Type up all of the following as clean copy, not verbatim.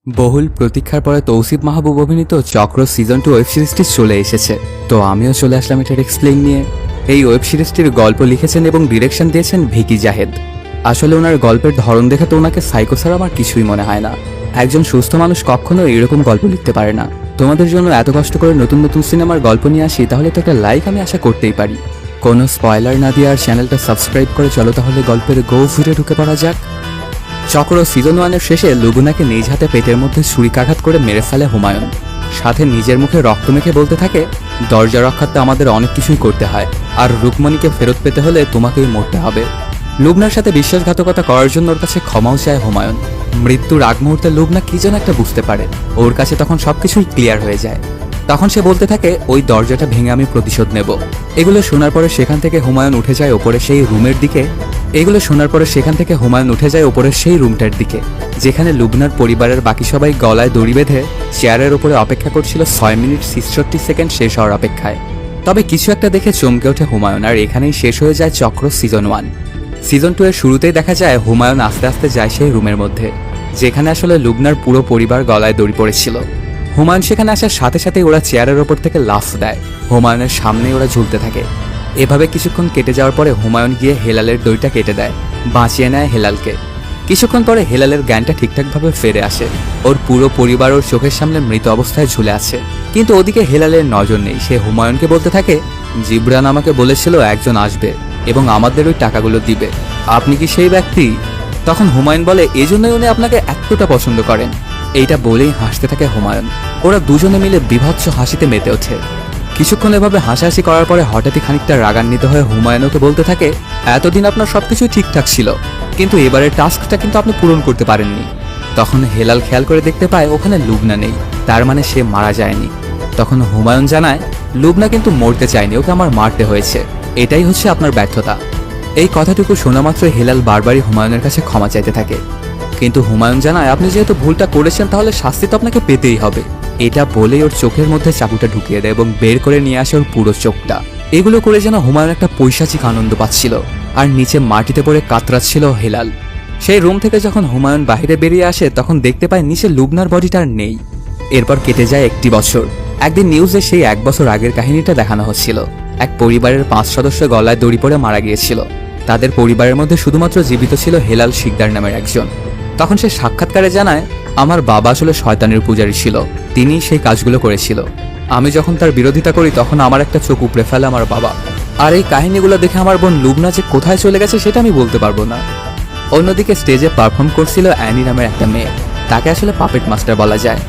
বহুল প্রতীক্ষার পরে তৌসিফ মাহবুব অভিনীত চক্র সিজন 2 ওয়েব সিরিজটি চলে এসেছে। তো আমিও চলে আসলাম এটার এক্সপ্লেইন নিয়ে। এই ওয়েব সিরিজটির গল্প লিখেছেন এবং ডিরেকশন দিয়েছেন ভিকি জাহেদ। আসলে ওনার গল্পের ধরন দেখে তো ওনাকে সাইকো ছাড়া আমার কিছুই মনে হয় না। একজন সুস্থ মানুষ কখনো এরকম গল্প লিখতে পারে না। তোমাদের জন্য এত কষ্ট করে নতুন নতুন সিনেমার গল্প নিয়ে আসি, তাহলে তো একটা লাইক আমি আশা করতেই পারি। কোনো স্পয়লার না দিয়ে আর চ্যানেলটা সাবস্ক্রাইব করে চলো তাহলে গল্পের গভীরে ঢুকে পড়া যাক। চক্র সিজন 1 এর শেষে লুবনাকে নিজ হাতে পেটের মধ্যে ছুরিকাঘাত করে মেরে ফেলে হুমায়ুন। সাথে নিজের মুখে রক্ত মেখে বলতে থাকে, দরজা রক্ষার্থে আমাদের অনেক কিছুই করতে হয়, আর রুকমণিকে ফেরত পেতে হলে তোমাকেই মরতে হবে। লুবনার সাথে বিশ্বাসঘাতকতা করার জন্য ওর কাছে ক্ষমাও চায় হুমায়ুন। মৃত্যুর আগ মুহূর্তে লুবনা কি যেন একটা বুঝতে পারে, ওর কাছে তখন সবকিছুই ক্লিয়ার হয়ে যায়। তখন সে বলতে থাকে, ওই দরজাটা ভেঙে আমি প্রতিশোধ নেব। এগুলো শোনার পরে সেখান থেকে হুমায়ুন উঠে যায় ওপরে সেই রুমের দিকে। ওপরের সেই রুমটার দিকে যেখানে লুবনার পরিবারের বাকি সবাই গলায় দড়ি বেঁধে চেয়ারের উপরে অপেক্ষা করছিল 6 মিনিট 66 সেকেন্ড শেষ হওয়ার অপেক্ষায়। তবে কিছু একটা দেখে চমকে ওঠে হুমায়ুন, আর এখানেই শেষ হয়ে যায় চক্র সিজন 1। সিজন 2 এর শুরুতেই দেখা যায় হুমায়ুন আস্তে আস্তে যায় সেই রুমের মধ্যে যেখানে আসলে লুবনার পুরো পরিবার গলায় দড়ি পড়েছিল। হুমায়ুন সেখানে আসার সাথে সাথে ওরা চেয়ারের ওপর থেকে লাফ দেয়। হুমায়ুনের সামনে ওরা ঝুলতে থাকে। এভাবে কিছুক্ষণ কেটে যাওয়ার পরে হুমায়ুন গিয়ে হেলালের দড়িটা কেটে দেয়, বাঁচিয়ে নেয় হেলালকে। কিছুক্ষণ পরে হেলালের জ্ঞানটা ঠিকঠাকভাবে ফিরে আসে। ওর পুরো পরিবার ওর চোখের সামনে মৃত অবস্থায় ঝুলে আছে, কিন্তু ওদিকে হেলালের নজর নেই। সে হুমায়ুনকে বলতে থাকে, জিবরান আমাকে বলেছিল একজন আসবে এবং আমাদের ওই টাকাগুলো দিবে, আপনি কি সেই ব্যক্তি? তখন হুমায়ুন বলে, এজন্যই উনি আপনাকে এতটা পছন্দ করেন। এইটা বলেই হাসতে থাকে হুমায়ুন। ওরা দুজনে মিলে বিভৎস হাসিতে মেতে ওঠে। কিছুক্ষণ এভাবে হাসাহাসি করার পরে হঠাৎই খানিকটা রাগান্বিত হয়ে হুমায়ুন ওকে বলতে থাকে, এতদিন আপনার সবকিছুই ঠিকঠাক ছিল, কিন্তু এবারের টাস্কটা কিন্তু আপনি পূরণ করতে পারেননি। তখন হেলাল খেয়াল করে দেখতে পায় ওখানে লুবনা নেই, তার মানে সে মারা যায়নি। তখন হুমায়ুন জানায়, লুবনা কিন্তু মরতে চায়নি, ওকে আমার মারতে হয়েছে, এটাই হচ্ছে আপনার ব্যর্থতা। এই কথাটুকু শোনা মাত্র হেলাল বারবারই হুমায়ুনের কাছে ক্ষমা চাইতে থাকে, কিন্তু হুমায়ুন জানায়, আপনি যেহেতু ভুলটা করেছেন তাহলে শাস্তি তো আপনাকে পেতেই হবে। এটা বলেই ওর চোখের মধ্যে চাকুটা ঢুকিয়ে দেয় এবং বের করে নিয়ে আসে ওর পুরো চোখটা। এগুলো করে যেন হুমায়ুন একটা পৈশাচিক আনন্দ পাচ্ছিল, আর নিচে মাটিতে পড়ে কাতরাচ্ছিল হেলাল। সেই রুম থেকে যখন হুমায়ুন বাইরে বেরিয়ে আসে তখন দেখতে পায় নিচে লুবনার বডিটা আর নেই। এরপর কেটে যায় 1 বছর। একদিন নিউজে সেই 1 বছর আগের কাহিনীটা দেখানো হচ্ছিল। এক পরিবারের 5 সদস্য গলায় দড়ি পড়ে মারা গিয়েছিল। তাদের পরিবারের মধ্যে শুধুমাত্র জীবিত ছিল হেলাল শিকদার নামের একজন। তখন সে সাক্ষাৎকারে জানায়, আমার বাবা আসলে শয়তানের পূজারী ছিল, তিনি সেই কাজগুলো করেছিল। আমি যখন তার বিরোধিতা করি তখন আমার একটা চোখ উপড়ে ফেলে আমার বাবা। আর এই কাহিনীগুলো দেখে আমার বোন লুবনা যে কোথায় চলে গেছে সেটা আমি বলতে পারবো না। অন্যদিকে স্টেজে পারফর্ম করছিল অ্যানি নামের একটা মেয়ে। তাকে আসলে পাপেট মাস্টার বলা যায়।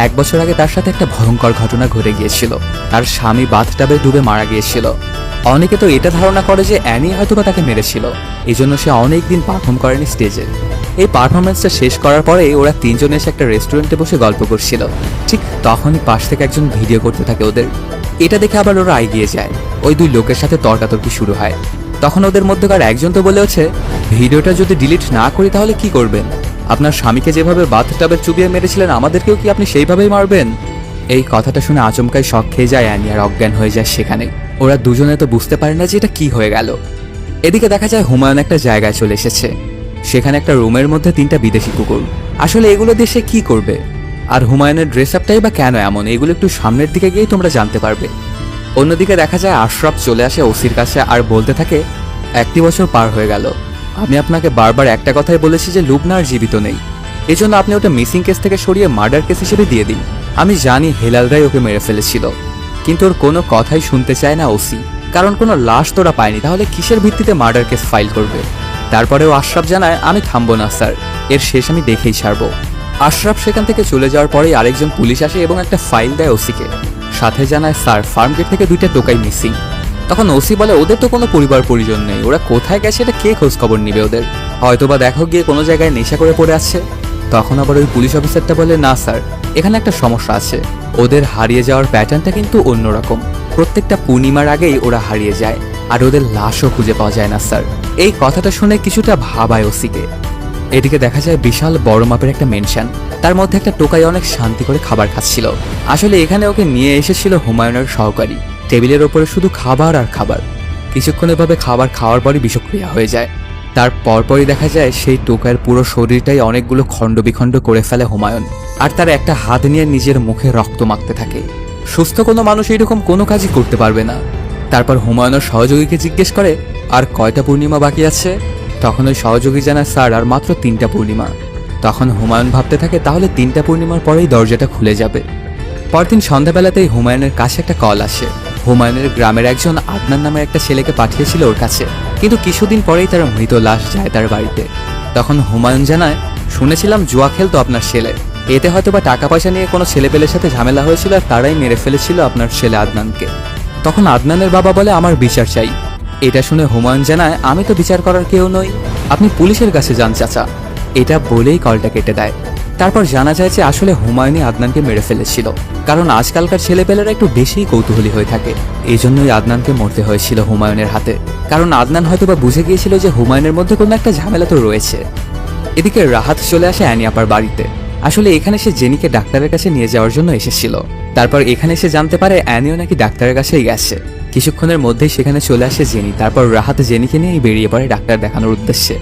1 বছর আগে তার সাথে একটা ভয়ঙ্কর ঘটনা ঘটে গিয়েছিল। তার স্বামী বাথটাবে ডুবে মারা গিয়েছিল। অনেকে তো এটা ধারণা করে যে অ্যানি হয়তোবা তাকে মেরেছিল, এই জন্য সে অনেকদিন পারফর্ম করেনি স্টেজে। এই পারফরমেন্সটা শেষ করার পরে ওরা 3 জন এসে একটা রেস্টুরেন্টে বসে গল্প করছিল। ঠিক তখনই পাশ থেকে একজন ভিডিও করতে থাকে ওদের। এটা দেখে আবার ওরা এগিয়ে যায়। ওই 2 লোকের সাথে তর্কাতর্কি শুরু হয়। তখন ওদের মধ্যকার একজন তো বলে হচ্ছে, ভিডিওটা যদি ডিলিট না করি তাহলে কি করবেন? আপনার স্বামীকে যেভাবে বাথটাবে চুবিয়ে মেরেছিলেন আমাদেরকেও কি আপনি সেইভাবেই মারবেন? এই কথাটা শুনে আচমকাই শক খেয়ে যায় অ্যানি আর অজ্ঞান হয়ে যায় সেখানে। ওরা দুজনে তো বুঝতে পারে না যে এটা কি হয়ে গেল। এদিকে দেখা যায় হুমায়ুন একটা জায়গায় চলে এসেছে। সেখানে একটা রুমের মধ্যে 3টা বিদেশি কুকুর। আসলে এগুলো দিয়ে সে কি করবে? আর হুমায়ুনের ড্রেস আপটাই বা কেন এমন, এগুলো একটু সামনের দিকে গিয়েই তোমরা জানতে পারবে। অন্যদিকে দেখা যায় আশরাফ চলে আসে ওসির কাছে আর বলতে থাকে, 1 বছর পার হয়ে গেল, আমি আপনাকে বারবার একটা কথাই বলেছি যে লুবনা আর জীবিত নেই। এজন্য আপনি ওটা মিসিং কেস থেকে সরিয়ে মার্ডার কেস হিসেবে দিয়ে দিন। আমি জানি হেলালরাই ওকে মেরে ফেলেছিল, কিন্তু ওর কোনো কথাই শুনতে চায় না ওসি, কারণ কোনো লাশ তোরা পায়নি, তাহলে কিসের ভিত্তিতে মার্ডার কেস ফাইল করবে? তারপরেও আশরাফ জানায়, আমি থামবো না স্যার, এর শেষ আমি দেখেই ছাড়বো। আশরাফ সেখান থেকে চলে যাওয়ার পরেই আরেকজন পুলিশ আসে এবং একটা ফাইল দেয় ওসিকে। সাথে জানায়, স্যার ফার্মগেট থেকে 2টা টোকাই মিসিং। তখন ওসি বলে, ওদের তো কোনো পরিবার পরিজন নেই, ওরা কোথায় গেছে এটা কে খোঁজ খবর নিবে ওদের? হয়তোবা দেখো গিয়ে কোনো জায়গায় নেশা করে পড়ে আছে। তখন আবার ওই পুলিশ অফিসারটা বলে, না স্যার, এখানে একটা সমস্যা আছে, ওদের হারিয়ে যাওয়ার প্যাটার্নটা কিন্তু অন্যরকম। প্রত্যেকটা পূর্ণিমার আগেই ওরা হারিয়ে যায়, আর ওদের লাশও খুঁজে পাওয়া যায় না স্যার। এই কথাটা শুনে কিছুটা ভাবায় ওসিকে। এদিকে দেখা যায় বিশাল বড় মাপের একটা মেনশন, তার মধ্যে একটা টোকাই অনেক শান্তি করে খাবার খাচ্ছিল। আসলে এখানে ওকে নিয়ে এসেছিল হুমায়ুনের সহকারী। টেবিলের ওপরে শুধু খাবার আর খাবার। কিছুক্ষণ এভাবে খাবার খাওয়ার পরই বিষক্রিয়া হয়ে যায়। তার পরপরই দেখা যায় সেই টোকাইয়ের পুরো শরীরটাই অনেকগুলো খণ্ড বিখণ্ড করে ফেলে হুমায়ুন, আর তার একটা হাত নিয়ে নিজের মুখে রক্ত মাখতে থাকে। সুস্থ কোনো মানুষ এরকম কোনো কাজই করতে পারবে না। তারপর হুমায়ুনের সহযোগীকে জিজ্ঞেস করে, আর কয়টা পূর্ণিমা বাকি আছে? তখন ওই সহযোগী জানায়, স্যার আর মাত্র 3টা পূর্ণিমা। তখন হুমায়ুন ভাবতে থাকে তাহলে 3টা পূর্ণিমার পরেই দরজাটা খুলে যাবে। পরদিন সন্ধ্যাবেলাতেই হুমায়ুনের কাছে একটা কল আসে। হুমায়ুনের গ্রামের একজন আদনান নামের একটা ছেলেকে পাঠিয়েছিল ওর কাছে, কিন্তু কিছুদিন পরেই তার মৃত লাশ যায় তার বাড়িতে। তখন হুমায়ুন জানায়, শুনেছিলাম জুয়া খেলতো আপনার ছেলে, এতে হয়তো বা টাকা পয়সা নিয়ে কোনো ছেলেপেলের সাথে ঝামেলা হয়েছিল আর তারাই মেরে ফেলেছিল আপনার ছেলে আদনানকে। তখন আদনানের বাবা বলে, আমার বিচার চাই। এটা শুনে হুমায়ুন জানায়, আমি তো বিচার করার কেউ নই, আপনি পুলিশের কাছে যান চাচা। এটা বলেই কলটা কেটে দেয়। তারপর জানা যায় যে আসলে হুমায়ুনই আদনানকে মেরে ফেলেছিল, কারণ আজকালকার ছেলেপেলেরা একটু বেশিই কৌতূহলী হয়ে থাকে। এই জন্যই আদনানকে মরতে হয়েছিল হুমায়ুনের হাতে, কারণ আদনান হয়তোবা বুঝে গিয়েছিল যে হুমায়ুনের মধ্যে কোনো একটা ঝামেলা তো রয়েছে। এদিকে রাহাত চলে আসে অ্যানি আপার বাড়িতে। আসলে এখানে সে জেনিকে ডাক্তারের কাছে নিয়ে যাওয়ার জন্য এসেছিল। তারপর এখানে সে জানতে পারে অ্যানিও নাকি ডাক্তারের কাছেই গেছে। কিছুক্ষণের মধ্যেই সেখানে চলে আসে জেনি। তারপর রাহাত জেনিকে নিয়েই বেরিয়ে পড়ে ডাক্তার দেখানোর উদ্দেশ্যে।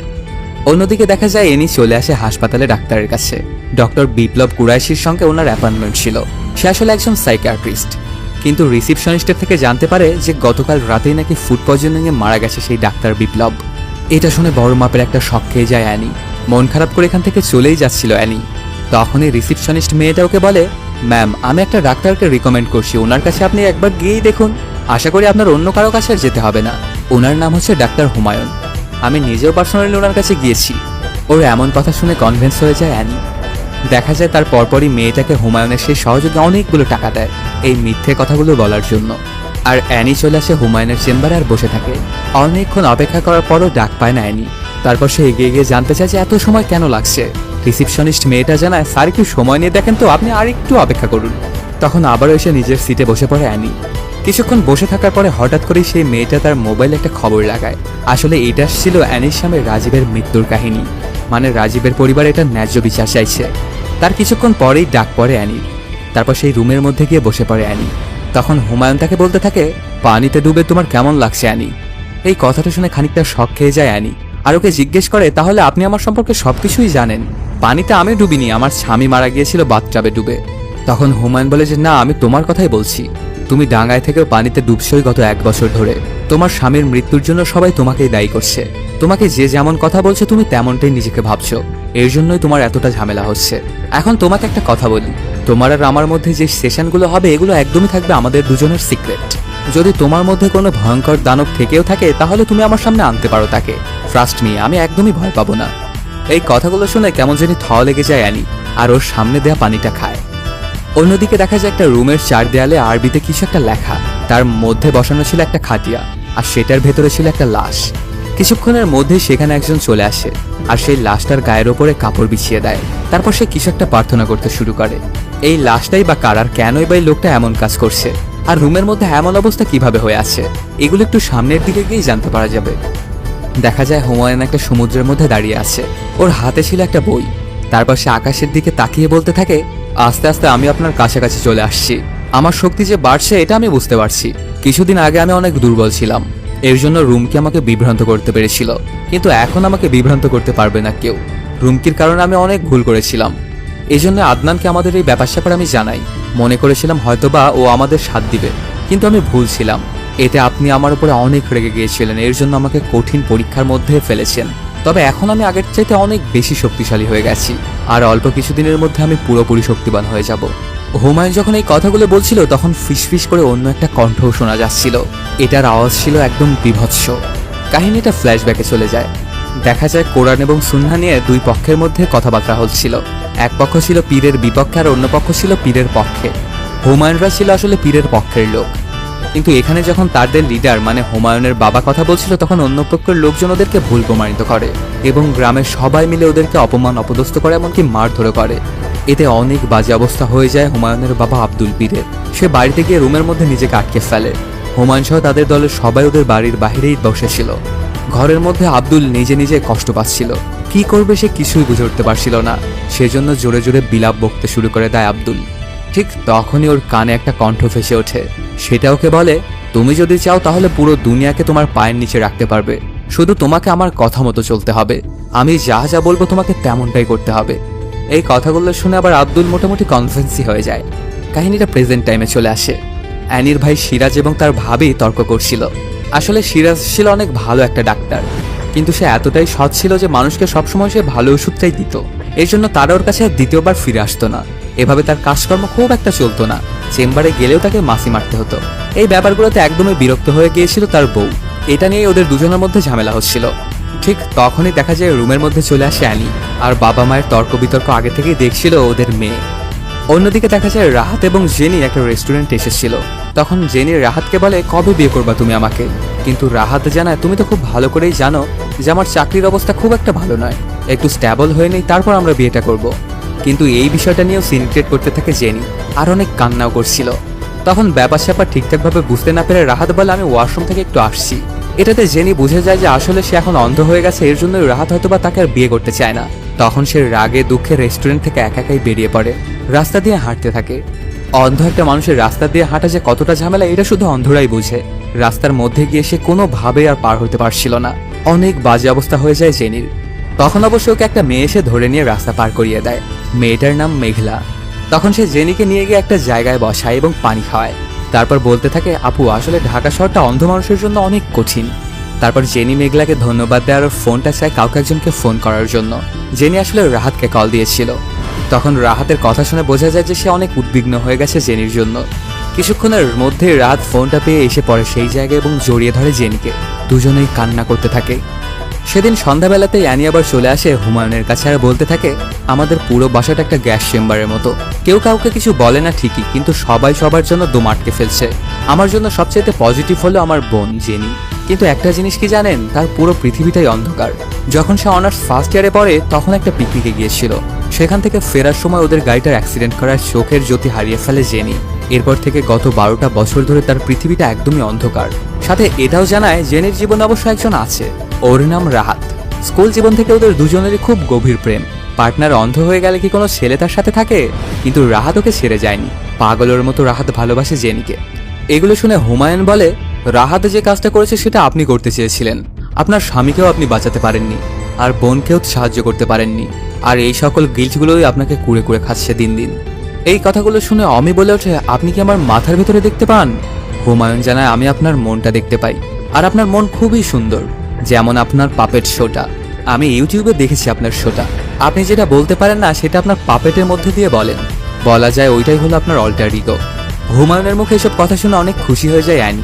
অন্যদিকে দেখা যায় এনি চলে আসে হাসপাতালে ডাক্তারের কাছে। ডক্টর বিপ্লব কুরাইশির সঙ্গে ওনার অ্যাপয়েন্টমেন্ট ছিল। সে আসলে একজন সাইকিয়াট্রিস্ট, কিন্তু রিসিপশনিস্টের থেকে জানতে পারে যে গতকাল রাতেই নাকি ফুড পয়জনিংয়ে মারা গেছে সেই ডাক্তার বিপ্লব। এটা শুনে বড় মাপের একটা শক খেয়ে যায় অ্যানি। মন খারাপ করে এখান থেকে চলেই যাচ্ছিল অ্যানি। তখনই রিসিপশনিস্ট মেয়েটা ওকে বলে, ম্যাম আমি একটা ডাক্তারকে রিকমেন্ড করছি, ওনার কাছে আপনি একবার গিয়েই দেখুন, আশা করি আপনার অন্য কারো কাছে আর যেতে হবে না। ওনার নাম হচ্ছে ডাক্তার হুমায়ুন, আমি নিজেও পার্সোনালি ওনার কাছে গিয়েছি। ওর এমন কথা শুনে কনভিন্স হয়ে যায় অ্যানি। দেখা যায় তার পরপরই মেয়েটাকে হুমায়ুনের সেই সহযোগী অনেকগুলো টাকা দেয় এই মিথ্যে কথাগুলো বলার জন্য। আর অ্যানি চলে আসে হুমায়ুনের চেম্বারে আর বসে থাকে। অনেকক্ষণ অপেক্ষা করার পরও ডাক পায় না অ্যানি। তারপর সে এগিয়ে গিয়ে জানতে চায় যে এত সময় কেন লাগছে। রিসিপশনিস্ট মেয়েটা জানায়, স্যার একটু সময় নিয়ে দেখেন তো, আপনি আর একটু অপেক্ষা করুন। তখন আবারও এসে নিজের সিটে বসে পড়ে অ্যানি। কিছুক্ষণ বসে থাকার পরে হঠাৎ করেই সেই মেয়েটা তার মোবাইলে একটা খবর লাগায়। আসলে এটা ছিল অ্যানির স্বামী রাজীবের মৃত্যুর কাহিনী, মানে রাজীবের পরিবার এটা ন্যায্য বিচার চাইছে। তার কিছুক্ষণ পরেই ডাক পড়ে অ্যানির। তারপর সেই রুমের মধ্যে গিয়ে বসে পড়ে অ্যানি। তখন হুমায়ুন তাকে বলতে থাকে, পানিতে ডুবে তোমার কেমন লাগছে অ্যানি? এই কথাটা শুনে খানিকটা শক খেয়ে যায় অ্যানি, আর ওকে জিজ্ঞেস করে, তাহলে আপনি আমার সম্পর্কে সবকিছুই জানেন? পানিতে আমি ডুবিনি, আমার স্বামী মারা গিয়েছিল বাথটাবে ডুবে। তখন হুমায়ুন বলে যে না, আমি তোমার কথাই বলছি, তুমি ডাঙায় থেকেও পানিতে ডুবছই গত 1 বছর ধরে। তোমার স্বামীর মৃত্যুর জন্য সবাই তোমাকেই দায়ী করছে। তোমাকে যে যেমন কথা বলছে তুমি তেমনটাই নিজেকে ভাবছো, এর জন্যই তোমার এতটা ঝামেলা হচ্ছে। এখন তোমাকে একটা কথা বলি, তোমার আর আমার মধ্যে যে সেশনগুলো হবে এগুলো একদমই থাকবে আমাদের দুজনের সিক্রেট। যদি তোমার মধ্যে কোনো ভয়ঙ্কর দানব থেকেও থাকে তাহলে তুমি আমার সামনে আনতে পারো তাকে, ট্রাস্ট মি, আমি একদমই ভয় পাবো না। এই কথাগুলো শুনে কেমন জানি থ লেগে যায় অ্যানি, আর ওর সামনে দেয়া পানিটা খায়। অন্যদিকে দেখা যায় একটা রুমের 4 দেয়ালে আরবিতে কিছু একটা লেখা। তার মধ্যে বসানো ছিল একটা খাটিয়া, আর সেটার ভেতরে ছিল একটা লাশ। কিছুক্ষণের মধ্যেই সেখানে একজন চলে আসে আর সেই লাশটার গায়ের ওপরে কাপড় বিছিয়ে দেয়। তারপর সে কিছু একটা প্রার্থনা করতে শুরু করে। এই লাশটাই বা কার, আর কেনই বা এই লোকটা এমন কাজ করছে, আর রুমের মধ্যে এমন অবস্থা কিভাবে হয়ে আছে, এগুলো একটু সামনের দিকে গিয়েই জানতে পারা যাবে। দেখা যায় হুমায়ুন একটা সমুদ্রের মধ্যে দাঁড়িয়ে আছে, ওর হাতে ছিল একটা বই। তারপর সে আকাশের দিকে তাকিয়ে বলতে থাকে, আস্তে আস্তে আমি আপনার কাছাকাছি চলে আসছি। আমার শক্তি যে বাড়ছে এটা আমি বুঝতে পারছি। কিছুদিন আগে আমি অনেক দুর্বল ছিলাম, এর জন্য রুমকি আমাকে বিভ্রান্ত করতে পেরেছিল, কিন্তু এখন আমাকে বিভ্রান্ত করতে পারবে না কেউ। রুমকির কারণে আমি অনেক ভুল করেছিলাম, এই জন্য আদনানকে আমাদের এই ব্যাপার স্যাপার আমি জানাই। মনে করেছিলাম হয়তোবা ও আমাদের সাথ দিবে, কিন্তু আমি ভুল ছিলাম। এতে আপনি আমার উপরে অনেক রেগে গিয়েছিলেন, এর জন্য আমাকে কঠিন পরীক্ষার মধ্যে ফেলেছেন। তবে এখন আমি আগের চাইতে অনেক বেশি শক্তিশালী হয়ে গেছি, আর অল্প কিছুদিনের মধ্যে আমি পুরোপুরি শক্তিবান হয়ে যাব। হুমায়ুন যখন এই কথাগুলো বলছিল তখন ফিসফিস করে অন্য একটা কণ্ঠও শোনা যাচ্ছিল। এটার আওয়াজ ছিল একদম বিভৎস। কাহিনীটা ফ্ল্যাশব্যাকে চলে যায়। দেখা যায় কোরআন এবং সুন্নাহ নিয়ে দুই পক্ষের মধ্যে কথাবার্তা হচ্ছিল। এক পক্ষ ছিল পীরের বিপক্ষে আর অন্য পক্ষ ছিল পীরের পক্ষে। হুমায়ুনরা ছিল আসলে পীরের পক্ষের লোক, কিন্তু এখানে যখন তাদের লিডার মানে হুমায়ুনের বাবা কথা বলছিল তখন অন্য পক্ষের লোকজন ওদেরকে ভুল প্রমাণিত করে এবং গ্রামের সবাই মিলে ওদেরকে অপমান অপদস্থ করে, এমনকি মারধর করে। এতে অনেক বাজে অবস্থা হয়ে যায় হুমায়ুনের বাবা আব্দুল পীরের। সে বাড়িতে গিয়ে রুমের মধ্যে নিজেকে আটকে ফেলে। হুমায়ুন সহ তাদের দলের সবাই ওদের বাড়ির বাইরেই বসেছিল। ঘরের মধ্যে আব্দুল নিজে নিজে কষ্ট পাচ্ছিল, কি করবে সে কিছুই বুঝে উঠতে পারছিল না। সেজন্য জোরে জোরে বিলাপ বকতে শুরু করে দেয় আব্দুল। ঠিক তখনই ওর কানে একটা কণ্ঠ ভেসে ওঠে। সেটা ওকে বলে, তুমি যদি চাও তাহলে পুরো দুনিয়াকে তোমার পায়ের নিচে রাখতে পারবে, শুধু তোমাকে আমার কথা মতো চলতে হবে, আমি যা যা বলবো তোমাকে তেমনটাই করতে হবে। এই কথাগুলো শুনে আবার আব্দুল মোটামুটি কনফিডেন্সই হয়ে যায়। কাহিনীটা প্রেজেন্ট টাইমে চলে আসে। অ্যানির ভাই সিরাজ এবং তার ভাবি তর্ক করছিল। আসলে সিরাজ ছিল অনেক ভালো একটা ডাক্তার, কিন্তু সে এতটাই সৎ ছিল যে মানুষকে সবসময় সে ভালো ওষুধটাই দিত। এর জন্য তারা ওর কাছে আর দ্বিতীয়বার ফিরে আসতো না। এভাবে তার কাজকর্ম খুব একটা চলতো না। চেম্বারে গেলেও তাকে মাসি মারতে হতো। এই ব্যাপারগুলোতে একদমই বিরক্ত হয়ে গিয়েছিল তার বউ। এটা নিয়ে ওদের দুজনের মধ্যে ঝামেলা হচ্ছিল। ঠিক তখনই দেখা যায় রুমের মধ্যে চলে আসে অ্যানি, আর বাবা মায়ের তর্ক বিতর্ক আগে থেকেই দেখছিল ওদের মেয়ে। অন্যদিকে দেখা যায় রাহাত এবং জেনি একটা রেস্টুরেন্টে এসেছিল। তখন জেনি রাহাতকে বলে, কবে বিয়ে করবা তুমি আমাকে? কিন্তু রাহাত জানায়, তুমি তো খুব ভালো করেই জানো যে আমার চাকরির অবস্থা খুব একটা ভালো নয়, একটু স্ট্যাবল হয়ে নেই তারপর আমরা বিয়েটা করব। কিন্তু এই বিষয়টা নিয়েও সিনক্রেট করতে থাকে জেনি, আর অনেক কান্নাও করছিল। তখন ব্যাপার স্যাপার ঠিকঠাকভাবে বুঝতে না পেরে রাহাত বলে, আমি ওয়াশরুম থেকে একটু আসছি। এটাতে জেনি বুঝে যায় যে আসলে সে এখন অন্ধ হয়ে গেছে, এর জন্যই রাহাত হয়তো বা তাকে আর বিয়ে করতে চায় না। তখন সে রাগে দুঃখে রেস্টুরেন্ট থেকে একাই বেরিয়ে পড়ে, রাস্তা দিয়ে হাঁটতে থাকে। অন্ধ একটা মানুষের রাস্তা দিয়ে হাঁটা যে কতটা ঝামেলা এটা শুধু অন্ধরাই বুঝে। রাস্তার মধ্যে গিয়ে সে কোনোভাবে আর পার হতে পারছিল না। অনেক বাজে অবস্থা হয়ে যায় জেনির। তখন অবশ্য ওকে একটা মেয়ে এসে ধরে নিয়ে রাস্তা পার করিয়ে দেয়। মেয়েটার নাম মেঘলা। তখন সে জেনিকে নিয়ে গিয়ে একটা জায়গায় বসায় এবং পানি খাওয়ায়। তারপর বলতে থাকে, আপু আসলে ঢাকা শহরটা অন্ধ মানুষের জন্য অনেক কঠিন। তারপর জেনি মেঘলাকে ধন্যবাদ দেয় আর ফোনটা চায় কাউকে একজনকে ফোন করার জন্য। জেনি আসলে রাহাতকে কল দিয়েছিল। তখন রাহাতের কথা শুনে বোঝা যায় যে সে অনেক উদ্বিগ্ন হয়ে গেছে জেনির জন্য। কিছুক্ষণের মধ্যে রাহাত ফোনটা পেয়ে এসে পড়ে সেই জায়গায় এবং জড়িয়ে ধরে জেনিকে। দুজনেই কান্না করতে থাকে। সেদিন সন্ধ্যাবেলাতেই অ্যানি আবার চলে আসে হুমায়ুনের কাছে আর বলতে থাকে, আমাদের পুরো বাসাটা একটা গ্যাস চেম্বারের মতো। কেউ কাউকে কিছু বলে না ঠিকই, কিন্তু সবাই সবার জন্য দম আটকে ফেলছে। আমার জন্য সবচেয়ে পজিটিভ হলো আমার বোন জেনি। কিন্তু একটা জিনিস কি জানেন, তার পুরো পৃথিবীটাই অন্ধকার। যখন সে অনার্স ফার্স্ট ইয়ারে পড়ে তখন একটা পিকনিকে গিয়েছিল। সেখান থেকে ফেরার সময় ওদের গাড়িটার অ্যাক্সিডেন্ট করার চোখের জ্যোতি হারিয়ে ফেলে জেনি। এরপর থেকে গত 12টা বছর ধরে তার পৃথিবীটা একদমই অন্ধকার। সাথে এটাও জানায় জেনির জীবনে অবশ্য একজন আছে, ওর নাম রাহাত। স্কুল জীবন থেকে ওদের দুজনেরই খুব গভীর প্রেম। পার্টনার অন্ধ হয়ে গেলে কি কোনো ছেলে তার সাথে থাকে? কিন্তু রাহাত ওকে ছেড়ে যায়নি। পাগলের মতো রাহাত ভালোবাসে জেনিকে। এগুলো শুনে হুমায়ুন বলে, রাহাত যে কাজটা করেছে সেটা আপনি করতে চেয়েছিলেন। আপনার স্বামীকেও আপনি বাঁচাতে পারেননি, আর বোনকেও সাহায্য করতে পারেননি। আর এই সকল গিল্টগুলোই আপনাকে কুড়ে কুড়ে খাচ্ছে দিন দিন। এই কথাগুলো শুনে অমি বলে ওঠে, আপনি কি আমার মাথার ভেতরে দেখতে পান? হুমায়ুন জানায়, আমি আপনার মনটা দেখতে পাই, আর আপনার মন খুবই সুন্দর, যেমন আপনার পাপেট শোটা। আমি ইউটিউবে দেখেছি আপনার শোটা। আপনি যেটা বলতে পারেন না সেটা আপনার পাপেটের মধ্যে দিয়ে বলেন। বলা যায় ওইটাই হলো আপনার অল্টার ইগো। হুমায়ুনের মুখে এসব কথা শুনে অনেক খুশি হয়ে যায় অ্যানি,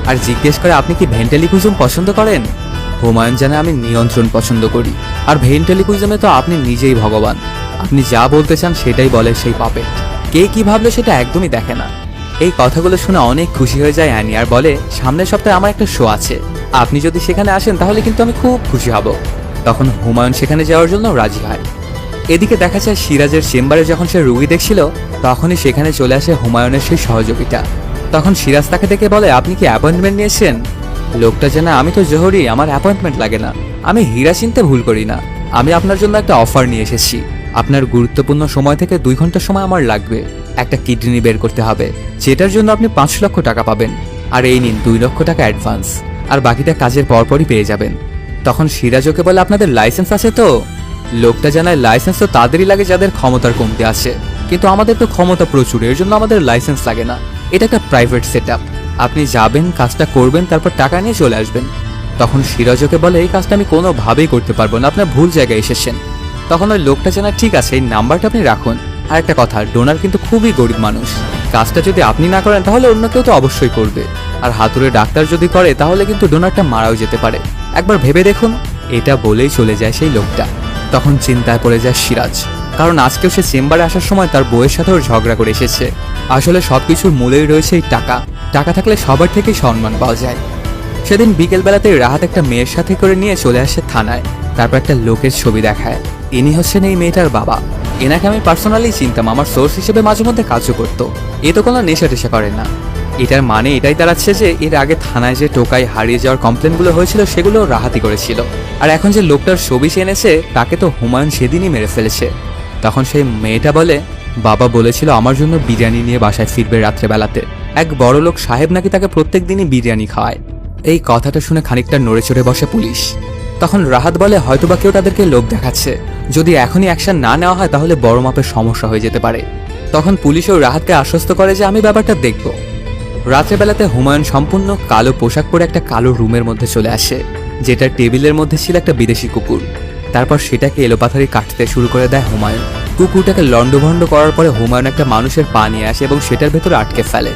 আর জিজ্ঞেস করে, আপনি কি ভেন্ট্রিলোকুইজম পছন্দ করেন? হুমায়ুন জানায়, আমি নিয়ন্ত্রণ পছন্দ করি। আর ভেন্ট্রিলোকুইজমে তো আপনি নিজেই ভগবান। আপনি যা বলতে চান সেটাই বলে সেই পাপেট। কে কি ভাবলো সেটা একদমই দেখে না। এই কথাগুলো শুনে অনেক খুশি হয়ে যায় অ্যানি, আর বলে, সামনের সপ্তাহে আমার একটা শো আছে, আপনি যদি সেখানে আসেন তাহলে কিন্তু আমি খুব খুশি হব। তখন হুমায়ুন সেখানে যাওয়ার জন্য রাজি হয়। এদিকে দেখা যায় সিরাজের চেম্বারে যখন সে রুগী দেখছিল তখনই সেখানে চলে আসে হুমায়ুনের সেই সহযোগিতা। তখন সিরাজ তাকে দেখে বলে, আপনি কি অ্যাপয়েন্টমেন্ট নিয়েছেন? লোকটা জানা, আমি তো জহরি, আমার অ্যাপয়েন্টমেন্ট লাগে না। আমি হীরা চিনতে ভুল করি না। আমি আপনার জন্য একটা অফার নিয়ে এসেছি। আপনার গুরুত্বপূর্ণ সময় থেকে 2 ঘন্টা সময় আমার লাগবে। একটা কিডনি বের করতে হবে, যেটার জন্য আপনি 5 লক্ষ টাকা পাবেন। আর এই নিন 2 লক্ষ টাকা অ্যাডভান্স, আর বাকিটা কাজের পরপরই পেয়ে যাবেন। তখন সিরাজ ওকে বলে, আপনাদের লাইসেন্স আছে তো? লোকটা জানায়, লাইসেন্স তো তাদেরই লাগে যাদের ক্ষমতার কমতি আছে, কিন্তু আমাদের তো ক্ষমতা প্রচুর, এর জন্য আমাদের লাইসেন্স লাগে না। এটা একটা প্রাইভেট সেট আপ। আপনি যাবেন, কাজটা করবেন, তারপর টাকা নিয়ে চলে আসবেন। তখন সিরাজ ওকে বলে, এই কাজটা আমি কোনোভাবেই করতে পারবো না, আপনার ভুল জায়গায় এসেছেন। তখন ওই লোকটা জানায়, ঠিক আছে, এই নাম্বারটা আপনি রাখুন। আর একটা কথা, ডোনার কিন্তু খুবই গরিব মানুষ। কাজটা যদি আপনি না করেন তাহলে অন্য কেউ তো অবশ্যই করবে। আর হাতুড়ে ডাক্তার যদি করে তাহলে কিন্তু ডোনারটা মারাও যেতে পারে। একবার ভেবে দেখুন। এটা বলেই চলে যায় সেই লোকটা। তখন চিন্তায় পড়ে যায় সিরাজ, কারণ আজকেও সে চেম্বারে আসার সময় তার বউয়ের সাথে ওর ঝগড়া করে এসেছে। আসলে সবকিছুর মূলেই রয়েছে এই টাকা। টাকা থাকলে সবার থেকেই সম্মান পাওয়া যায়। সেদিন বিকেলবেলাতে রাহাত একটা মেয়ের সাথে করে নিয়ে চলে আসে থানায়। তারপর একটা লোকের ছবি দেখায়। ইনি হচ্ছেন এই মেয়েটার বাবা। এনাকে আমি পার্সোনালি চিনতাম, আমার সোর্স হিসেবে মাঝে মধ্যে কাজও করতো। এ তো কোনো নেশা টেশা করে না। এটার মানে এটাই দাঁড়াচ্ছে যে এর আগে থানায় যে টোকাই হারিয়ে যাওয়ার কমপ্লেনগুলো হয়েছিল সেগুলো রাহাতই করেছিল। আর এখন যে লোকটার ছবি সে এনেছে তাকে তো হুমায়ুন সেদিনই মেরে ফেলেছে। তখন সেই মেয়েটা বলে, বাবা বলেছিল আমার জন্য বিরিয়ানি নিয়ে বাসায় ফিরবে রাত্রেবেলাতে। এক বড় লোক সাহেব নাকি তাকে প্রত্যেক দিনই বিরিয়ানি খাওয়ায়। এই কথাটা শুনে খানিকটা নড়ে চড়ে বসে পুলিশ। তখন রাহাত বলে হয়তোবা কেউ তাদেরকে লোভ দেখাচ্ছে, যদি এখনই অ্যাকশন না নেওয়া হয় তাহলে বড় মাপের সমস্যা হয়ে যেতে পারে। তখন পুলিশও রাহাতকে আশ্বস্ত করে যে আমি ব্যাপারটা দেখব। রাত্রেবেলাতে হুমায়ুন সম্পূর্ণ কালো পোশাক পরে একটা কালো রুমের মধ্যে চলে আসে, যেটার টেবিলের মধ্যে ছিল একটা বিদেশি কুকুর। তারপর সেটাকে এলোপাথারি কাটতে শুরু করে দেয় হুমায়ুন। কুকুরটাকে লন্ডভন্ড করার পরে হুমায়ুন একটা মানুষের পা নিয়ে আসে এবং সেটার ভেতরে আটকে ফেলে।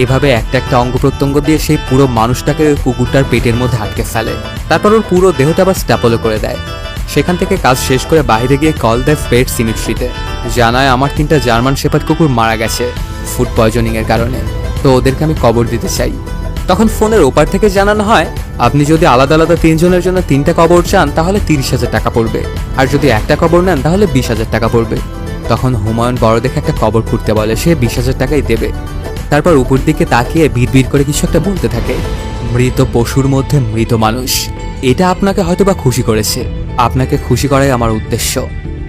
এভাবে একটা একটা অঙ্গ প্রত্যঙ্গ দিয়ে সেই পুরো মানুষটাকে কুকুরটার পেটের মধ্যে আটকে ফেলে। তারপর ওর পুরো দেহটা আবার স্ট্যাপলও করে দেয়। সেখান থেকে কাজ শেষ করে বাইরে গিয়ে কল দেয় পেট সিমিট্রিতে, জানায় আমার 3টা জার্মান শেপার্ড কুকুর মারা গেছে ফুড পয়জনিং এর কারণে, তো ওদেরকে আমি কবর দিতে চাই। তখন ফোনের ওপার থেকে জানানো হয় আপনি যদি আলাদা আলাদা 3 জনের জন্য 3টা কবর চান তাহলে 30,000 টাকা পড়বে, আর যদি একটা কবর নেন তাহলে 20,000 টাকা পড়বে। তখন হুমায়ুন বড় দেখে একটা কবর খুঁড়তে বলে, সে 20,000 টাকাই দেবে। তারপর উপর দিকে তাকিয়ে ভিড় করে কিছু একটা বলতে থাকে, মৃত পশুর মধ্যে মৃত মানুষ। এটা আপনাকে হয়তোবা খুশি করেছে, আপনাকে খুশি করাই আমার উদ্দেশ্য।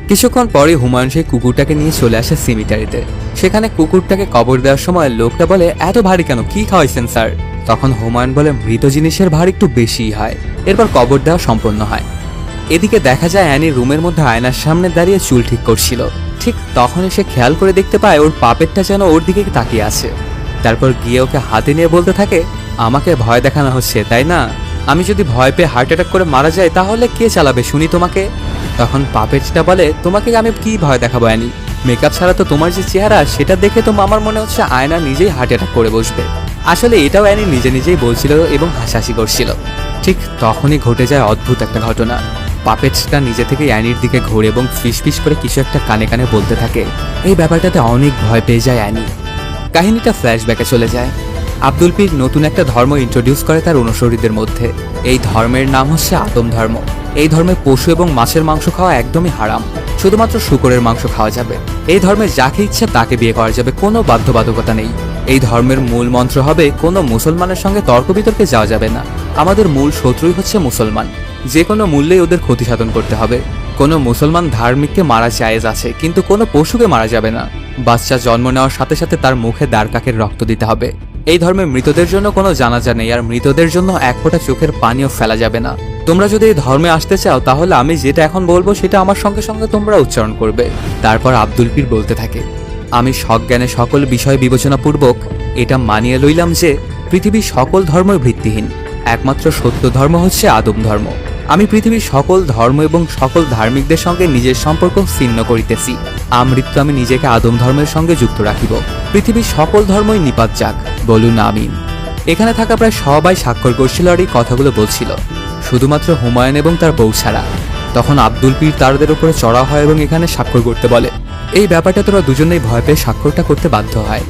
কিছুক্ষণ পরে হুমায়ুন সেই কুকুরটাকে নিয়ে চলে আসে সিমিটারিতে। সেখানে কুকুরটাকে কবর দেওয়ার সময় লোকটা বলে এত ভারী কেন, কি খাওয়াইছেন স্যার? তখন হুমায়ুন বলে মৃত জিনিসের ভার একটু বেশিই হয়। এরপর কবর দেওয়া সম্পন্ন হয়। এদিকে দেখা যায় অ্যানি রুমের মধ্যে আয়নার সামনে দাঁড়িয়ে চুল ঠিক করছিল। ঠিক তখনই সে খেয়াল করে দেখতে পায় ওর পাপেরটা যেন ওর দিকে তাকিয়ে আছে। তারপর গিয়ে ওকে হাতে নিয়ে বলতে থাকে আমাকে ভয় দেখানো হচ্ছে তাই না? আমি যদি ভয় পেয়ে হার্ট অ্যাটাক করে মারা যাই তাহলে কে চালাবে শুনি তোমাকে? তখন পাপেটটা বলে তোমাকে আমি কি ভয় দেখাবো অ্যানি, মেকআপ ছাড়া তো তোমার যে চেহারা সেটা দেখে তো আমার মনে হচ্ছে আয়না নিজেই হার্ট অ্যাটাক করে বসবে। আসলে এটাও অ্যানি নিজেই বলছিল এবং হাসাহাসি করছিল। ঠিক তখনই ঘটে যায় অদ্ভুত একটা ঘটনা। পাপেটসটা নিজে থেকে অ্যানির দিকে ঘুরে এবং ফিসফিস করে কিছু একটা কানে কানে বলতে থাকে। এই ব্যাপারটাতে অনেক ভয় পেয়ে যায় অ্যানি। কাহিনীটা ফ্ল্যাশব্যাকে চলে যায়। আব্দুল পীর নতুন একটা ধর্ম ইন্ট্রোডিউস করে তার অনুসারীদের মধ্যে। এই ধর্মের নাম হচ্ছে আদম ধর্ম। এই ধর্মে পশু এবং মাছের মাংস খাওয়া একদমই হারাম, শুধুমাত্র শূকরের মাংস খাওয়া যাবে। এই ধর্মে যাকে ইচ্ছা তাকে বিয়ে করা যাবে, কোনো বাধ্যবাধকতা নেই। এই ধর্মের মূল মন্ত্র হবে কোনো মুসলমানের সঙ্গে তর্ক বিতর্কে যাওয়া যাবে না। আমাদের মূল শত্রুই হচ্ছে মুসলমান, যে কোনো মূল্যেই ওদের ক্ষতি সাধন করতে হবে। কোনো মুসলমান ধার্মিককে মারা জায়েজ আছে, কিন্তু কোনো পশুকে মারা যাবে না। বাচ্চা জন্ম নেওয়ার সাথে সাথে তার মুখে দাঁড় কাকের রক্ত দিতে হবে। এই ধর্মে মৃতদের জন্য কোনো জানাজা নেই, আর মৃতদের জন্য এক ফোঁটা চোখের পানিও ফেলা যাবে না। তোমরা যদি এই ধর্মে আসতে চাও তাহলে আমি যেটা এখন বলবো সেটা আমার সঙ্গে সঙ্গে তোমরা উচ্চারণ করবে। তারপর আব্দুল পীর বলতে থাকে আমি সজ্ঞানে সকল বিষয় বিবেচনাপূর্বক এটা মানিয়ে লইলাম যে পৃথিবীর সকল ধর্মই ভিত্তিহীন, একমাত্র সত্য ধর্ম হচ্ছে আদম ধর্ম। আমি পৃথিবীর সকল ধর্ম এবং সকল ধার্মিকদের সঙ্গে নিজের সম্পর্ক ছিন্ন করিতেছি। আমৃত্যু আমি নিজেকে আদম ধর্মের সঙ্গে যুক্ত রাখিব। পৃথিবীর সকল ধর্মই নিপাত যাক, বলুন আমিন। এখানে থাকা প্রায় সবাই স্বাক্ষর করছিল আর এই কথাগুলো বলছিল, শুধুমাত্র হুমায়ুন এবং তার বউ ছাড়া। তখন আব্দুল পীর তাদের উপরে চড়া হয় এবং এখানে স্বাক্ষর করতে বলে। এই ব্যাপারটা তোরা দুজনেই ভয় পেয়ে স্বাক্ষরটা করতে বাধ্য হয়।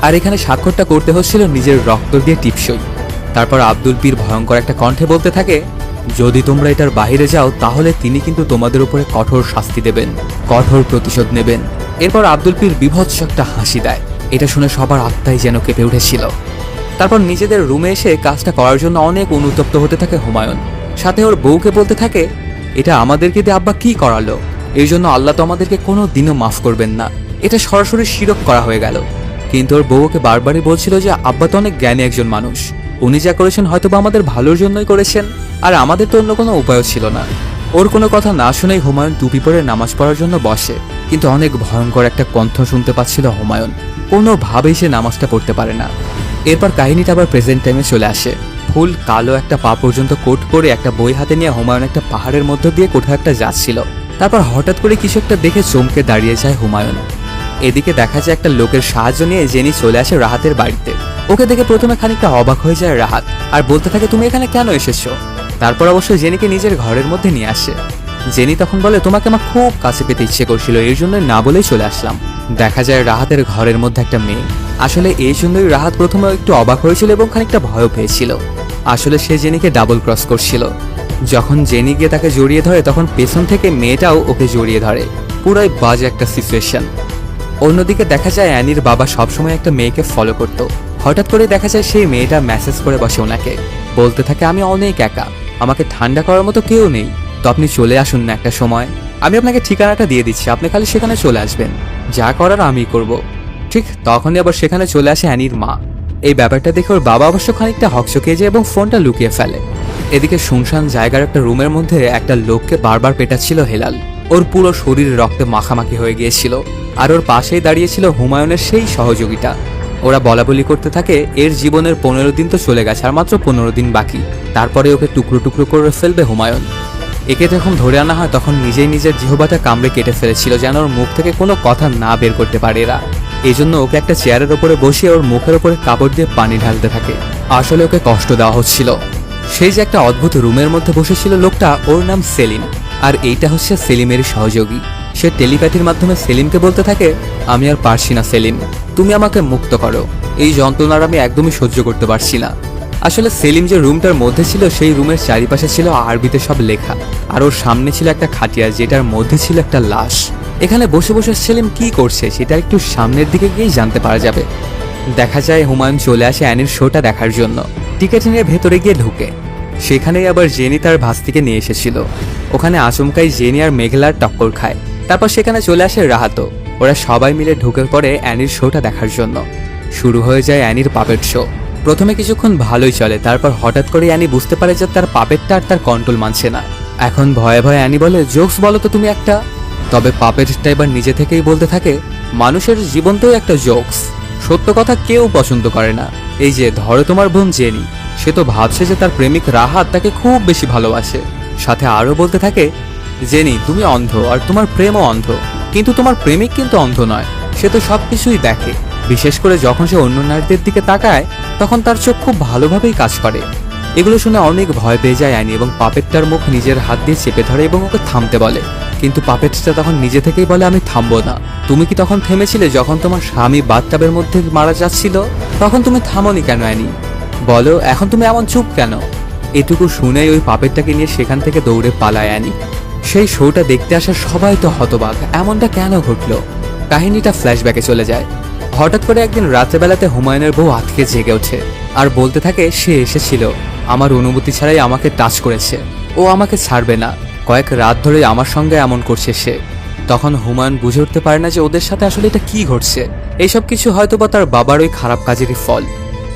আর এখানে স্বাক্ষরটা করতে হচ্ছিল নিজের রক্ত দিয়ে টিপসই। তারপর আব্দুল পীর ভয়ঙ্কর একটা কণ্ঠে বলতে থাকে যদি তোমরা এটার বাইরে যাও তাহলে তিনি কিন্তু তোমাদের উপরে কঠোর শাস্তি দেবেন, কঠোর প্রতিশোধ নেবেন। এরপর আব্দুল পীর বীভৎস একটা হাসি দেয়। এটা শুনে সবার আত্মাই যেন কেঁপে উঠেছিল। তারপর নিজেদের রুমে এসে কাজটা করার জন্য অনেক অনুতপ্ত হতে থাকে হুমায়ুন। সাথে ওর বউকে বলতে থাকে এটা আমাদেরকে দিয়ে আব্বা কি করালো, এই জন্য আল্লাহ তো আমাদেরকে কোনো দিনও মাফ করবেন না। এটা সরাসরি শিরক করা হয়ে গেল। কিন্তু ওর বউকে বারবারই বলছিল যে আব্বা তো অনেক জ্ঞানী একজন মানুষ, উনি যা করেছেন হয়তো বা আমাদের ভালোর জন্যই করেছেন, আর আমাদের তো অন্য কোনো উপায়ও ছিল না। ওর কোনো কথা না শুনেই হুমায়ুন টুপি পরে নামাজ পড়ার জন্য বসে। কিন্তু অনেক ভয়ঙ্কর একটা কণ্ঠ শুনতে পাচ্ছিল হুমায়ুন, কোনোভাবেই সে নামাজটা পড়তে পারে না। এরপর কাহিনীটা আবার প্রেজেন্ট টাইমে চলে আসে। ফুল কালো একটা পা পর্যন্ত কোট করে একটা বই হাতে নিয়ে হুমায়ুন একটা পাহাড়ের মধ্য দিয়ে কোথাও একটা যাচ্ছিল। তারপর হঠাৎ করে কিছু একটা দেখে চমকে দাঁড়িয়ে যায় হুমায়ুন। এদিকে দেখা যায় একটা লোকের সাহায্য নিয়ে জেনি চলে আসে রাহাতের বাড়িতে। ওকে দেখে প্রথমে খানিকটা অবাক হয়ে যায় রাহাত, আর বলতে থাকে তুমি এখানে কেন এসেছো। তারপর অবশ্য জেনিকে নিজের ঘরের মধ্যে নিয়ে আসে। জেনি তখন বলে তোমাকে আমার খুব কাছে পেতে ইচ্ছে করছিল, এর জন্য না বলেই চলে আসলাম। দেখা যায় রাহাতের ঘরের মধ্যে একটা মেয়ে। আসলে এই জন্যই রাহাত প্রথমে একটু অবাক হয়েছিল এবং খানিকটা ভয়ও পেয়েছিল। আসলে সে জেনিকে ডাবল ক্রস করছিল। যখন জেনি গিয়ে তাকে জড়িয়ে ধরে তখন পেছন থেকে মেয়েটাও ওকে জড়িয়ে ধরে। পুরাই বাজে একটা সিচুয়েশন। অন্যদিকে দেখা যায় অ্যানির বাবা সবসময় একটা মেয়েকে ফলো করত। হঠাৎ করে দেখা যায় সেই মেয়েটা মেসেজ করে বসে ওনাকে, বলতে থাকে আমি অনেক একা, আমাকে ঠান্ডা করার মতো কেউ নেই, তো আপনি চলে আসুন না একটা সময়, আমি আপনাকে ঠিকানাটা দিয়ে দিচ্ছি, আপনি খালি সেখানে চলে আসবেন, যা করার আমি করব। ঠিক তখনই আবার সেখানে চলে আসে অ্যানির মা। এই ব্যাপারটা দেখে ওর বাবা অবশ্য খানিকটা হকচকিয়ে যায় এবং ফোনটা লুকিয়ে ফেলে। এদিকে শুনশান জায়গার একটা রুমের মধ্যে একটা লোককে বারবার পেটাচ্ছিল হেলাল। ওর পুরো শরীর রক্তে মাখামাখি হয়ে গিয়েছিল, আর ওর পাশেই দাঁড়িয়েছিল হুমায়ুনের সেই সহযোগিতা। ওরা বলাবলি করতে থাকে এর জীবনের 15 দিন তো চলে গেছে, আর মাত্র 15 দিন বাকি, তারপরে ওকে টুকরো টুকরো করে ফেলবে হুমায়ুন। একে যখন ধরে আনা হয় তখন নিজেই নিজের জিহবাটা কামড়ে কেটে ফেলেছিল যেন ওর মুখ থেকে কোনো কথা না বের করতে পারে এরা। এই জন্য ওকে একটা চেয়ারের ওপরে বসিয়ে ওর মুখের ওপরে কাপড় দিয়ে পানি ঢালতে থাকে। আসলে ওকে কষ্ট দেওয়া হচ্ছিল। সেই যে একটা অদ্ভুত রুমের মধ্যে বসেছিল লোকটা, ওর নাম সেলিম, আর এইটা হচ্ছে সেলিমের সহযোগী। সে টেলিপ্যাথির মাধ্যমে সেলিমকে বলতে থাকে, আমি আর পারছি না সেলিম, তুমি আমাকে মুক্ত করো, এই যন্ত্রণার আমি একদমই সহ্য করতে পারছি না। আসলে সেলিম যে রুমটার মধ্যে ছিল সেই রুমের চারিপাশে ছিল আরবিতে সব লেখা, আর ওর সামনে ছিল একটা খাটিয়া যেটার মধ্যে ছিল একটা লাশ। এখানে বসে বসে সেলিম কি করছে সেটা একটু সামনের দিকে গিয়েই জানতে পারা যাবে। দেখা যায় হুমায়ুন চলে আসে অ্যানির শোটা দেখার জন্য। টিকিট নিয়ে ভেতরে গিয়ে ঢুকে সেখানেই আবার জেনি তার ভাস্তিকে নিয়ে এসেছিল। ওখানে আচমকাই জেনি আর মেঘলার টক্কর খায়। তারপর সেখানে চলে আসে রাহাতও। ওরা সবাই মিলে ঢুকে পড়ে অ্যানির শোটা দেখার জন্য। শুরু হয়ে যায় অ্যানির পাপেট শো। প্রথমে কিছুক্ষণ ভালোই চলে, তারপর হঠাৎ করে অ্যানি বুঝতে পারে যে তার পাপেটটা আর তার কন্ট্রোল মানছে না। এখন ভয়ে ভয়ে অ্যানি বলে, জোকস বলো তো তুমি একটা। তবে পাপেটটা এবার নিজে থেকেই বলতে থাকে, মানুষের জীবন তো একটা জোকস, সত্য কথা কেউ পছন্দ করে না। এই যে ধরো তোমার বোন জেনি, সে তো ভাবছে যে তার প্রেমিক রাহাত তাকে খুব বেশি ভালোবাসে। সাথে আরো বলতে থাকে, জেনি তুমি অন্ধ আর তোমার প্রেমও অন্ধ, কিন্তু তোমার প্রেমিক কিন্তু অন্ধ নয়, সে তো সবকিছুই দেখে। বিশেষ করে যখন সে অন্য নারীদের দিকে তাকায় তখন তার চোখ খুব ভালোভাবেই কাজ করে। এগুলো শুনে অনেক ভয় পেয়ে যায় অ্যানি এবং পাপেটটার মুখ নিজের হাত দিয়ে চেপে ধরে এবং ওকে থামতে বলে। কিন্তু পাপেটটা তখন নিজে থেকেই বলে, আমি থামবো না। তুমি কি তখন থেমেছিলে যখন তোমার স্বামী বাথটাবের মধ্যে মারা যাচ্ছিল? তখন তুমি থামোনি কেন অ্যানি? বলো এখন তুমি এমন চুপ কেন? এটুকু শুনেই ওই পাপেটটাকে নিয়ে সেখান থেকে দৌড়ে পালায় অ্যানি। সেই শোটা দেখতে আসা সবাই তো হতবাক, এমনটা কেন ঘটলো? কাহিনীটা ফ্ল্যাশব্যাকে চলে যায়। হঠাৎ করে একদিন রাত্রেবেলাতে হুমায়ুনের বউ আতকে জেগে ওঠে আর বলতে থাকে, সে এসেছিল, আমার অনুমতি ছাড়াই আমাকে টাচ করেছে, ও আমাকে ছাড়বে না, কয়েক রাত ধরে আমার সঙ্গে এমন করছে সে। তখন হুমায়ুন বুঝে উঠতে পারে না যে ওদের সাথে আসলে এটা কি ঘটছে। এইসব কিছু হয়তোবা তার বাবার ওই খারাপ কাজেরই ফল।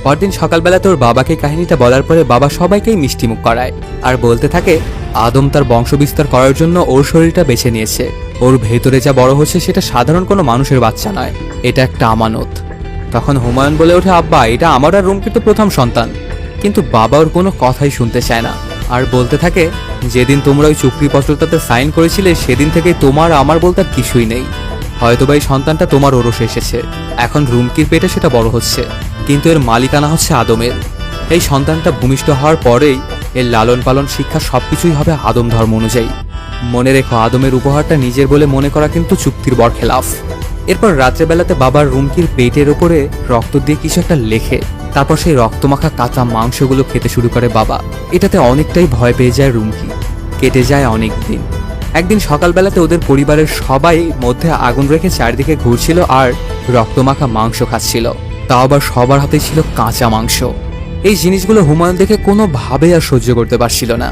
পরদিন সকালবেলাতে ওর বাবাকে কাহিনীটা বলার পরে বাবা সবাইকেই মিষ্টিমুখ করায় আর বলতে থাকে, আদম তার বংশবিস্তার করার জন্য ওর শরীরটা বেছে নিয়েছে। ওর ভেতরে যা বড় হচ্ছে সেটা সাধারণ কোনো মানুষের বাচ্চা নয়, এটা একটা আমানত। তখন হুমায়ুন বলে ওঠে, আব্বা এটা আমার আর রুমকির তো প্রথম সন্তান। কিন্তু বাবা ওর কোনো কথাই শুনতে চায় না আর বলতে থাকে, যেদিন তোমরা ওই চুক্তিপত্রটাতে সাইন করেছিলে সেদিন থেকে তোমার আমার বলতে আর কিছুই নেই। হয়তোবা এই সন্তানটা তোমার ওরসে এসেছে, এখন রুমকির পেটে সেটা বড় হচ্ছে, কিন্তু এর মালিকানা হচ্ছে আদমের। এই সন্তানটা ভূমিষ্ঠ হওয়ার পরেই এর লালন পালন শিক্ষা সবকিছুই হবে আদম ধর্ম অনুযায়ী। মনে রেখো, আদমের উপহারটা নিজের বলে মনে করা কিন্তু চুক্তির বরখেলাফ। এরপর রাত্রেবেলাতে বাবার রুমকির পেটের ওপরে রক্ত দিয়ে কিছু একটা লেখে, তারপর সেই রক্তমাখা কাঁচা মাংসগুলো খেতে শুরু করে বাবা। এটাতে অনেকটাই ভয় পেয়ে যায় রুমকি। কেটে যায় অনেক দিন। একদিন সকালবেলাতে ওদের পরিবারের সবাই মধ্যে আগুন রেখে চারদিকে ঘুরছিল আর রক্তমাখা মাংস খাচ্ছিল, তাও আবার সবার হাতে ছিল কাঁচা মাংস। এই জিনিসগুলো হুমায়ুন দেখে কোনোভাবে আর সহ্য করতে পারছিল না।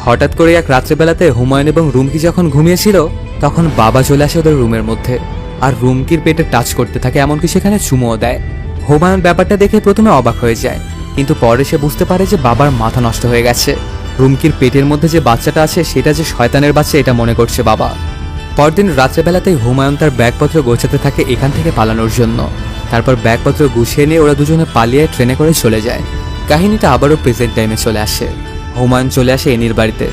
হঠাৎ করে এক রাত্রেবেলাতে হুমায়ুন এবং রুমকি যখন ঘুমিয়েছিল তখন বাবা চলে আসে ওদের রুমের মধ্যে আর রুমকির পেটে টাচ করতে থাকে, এমনকি সেখানে চুমুও দেয়। হুমায়ুন ব্যাপারটা দেখে প্রথমে অবাক হয়ে যায়, কিন্তু পরে সে বুঝতে পারে যে বাবার মাথা নষ্ট হয়ে গেছে। রুমকির পেটের মধ্যে যে বাচ্চাটা আছে সেটা যে শয়তানের বাচ্চা এটা মনে করছে বাবা। পরদিন রাত্রেবেলাতেই হুমায়ুন তার ব্যাগপত্র গোছাতে থাকে এখান থেকে পালানোর জন্য। তারপর ব্যাগপত্র গুছিয়ে নিয়ে ওরা দুজনে পালিয়ে ট্রেনে করে চলে যায়। কাহিনীটা আবারও প্রেজেন্ট টাইমে চলে আসে। হুমায়ুন চলে আসে এনির বাড়িতে।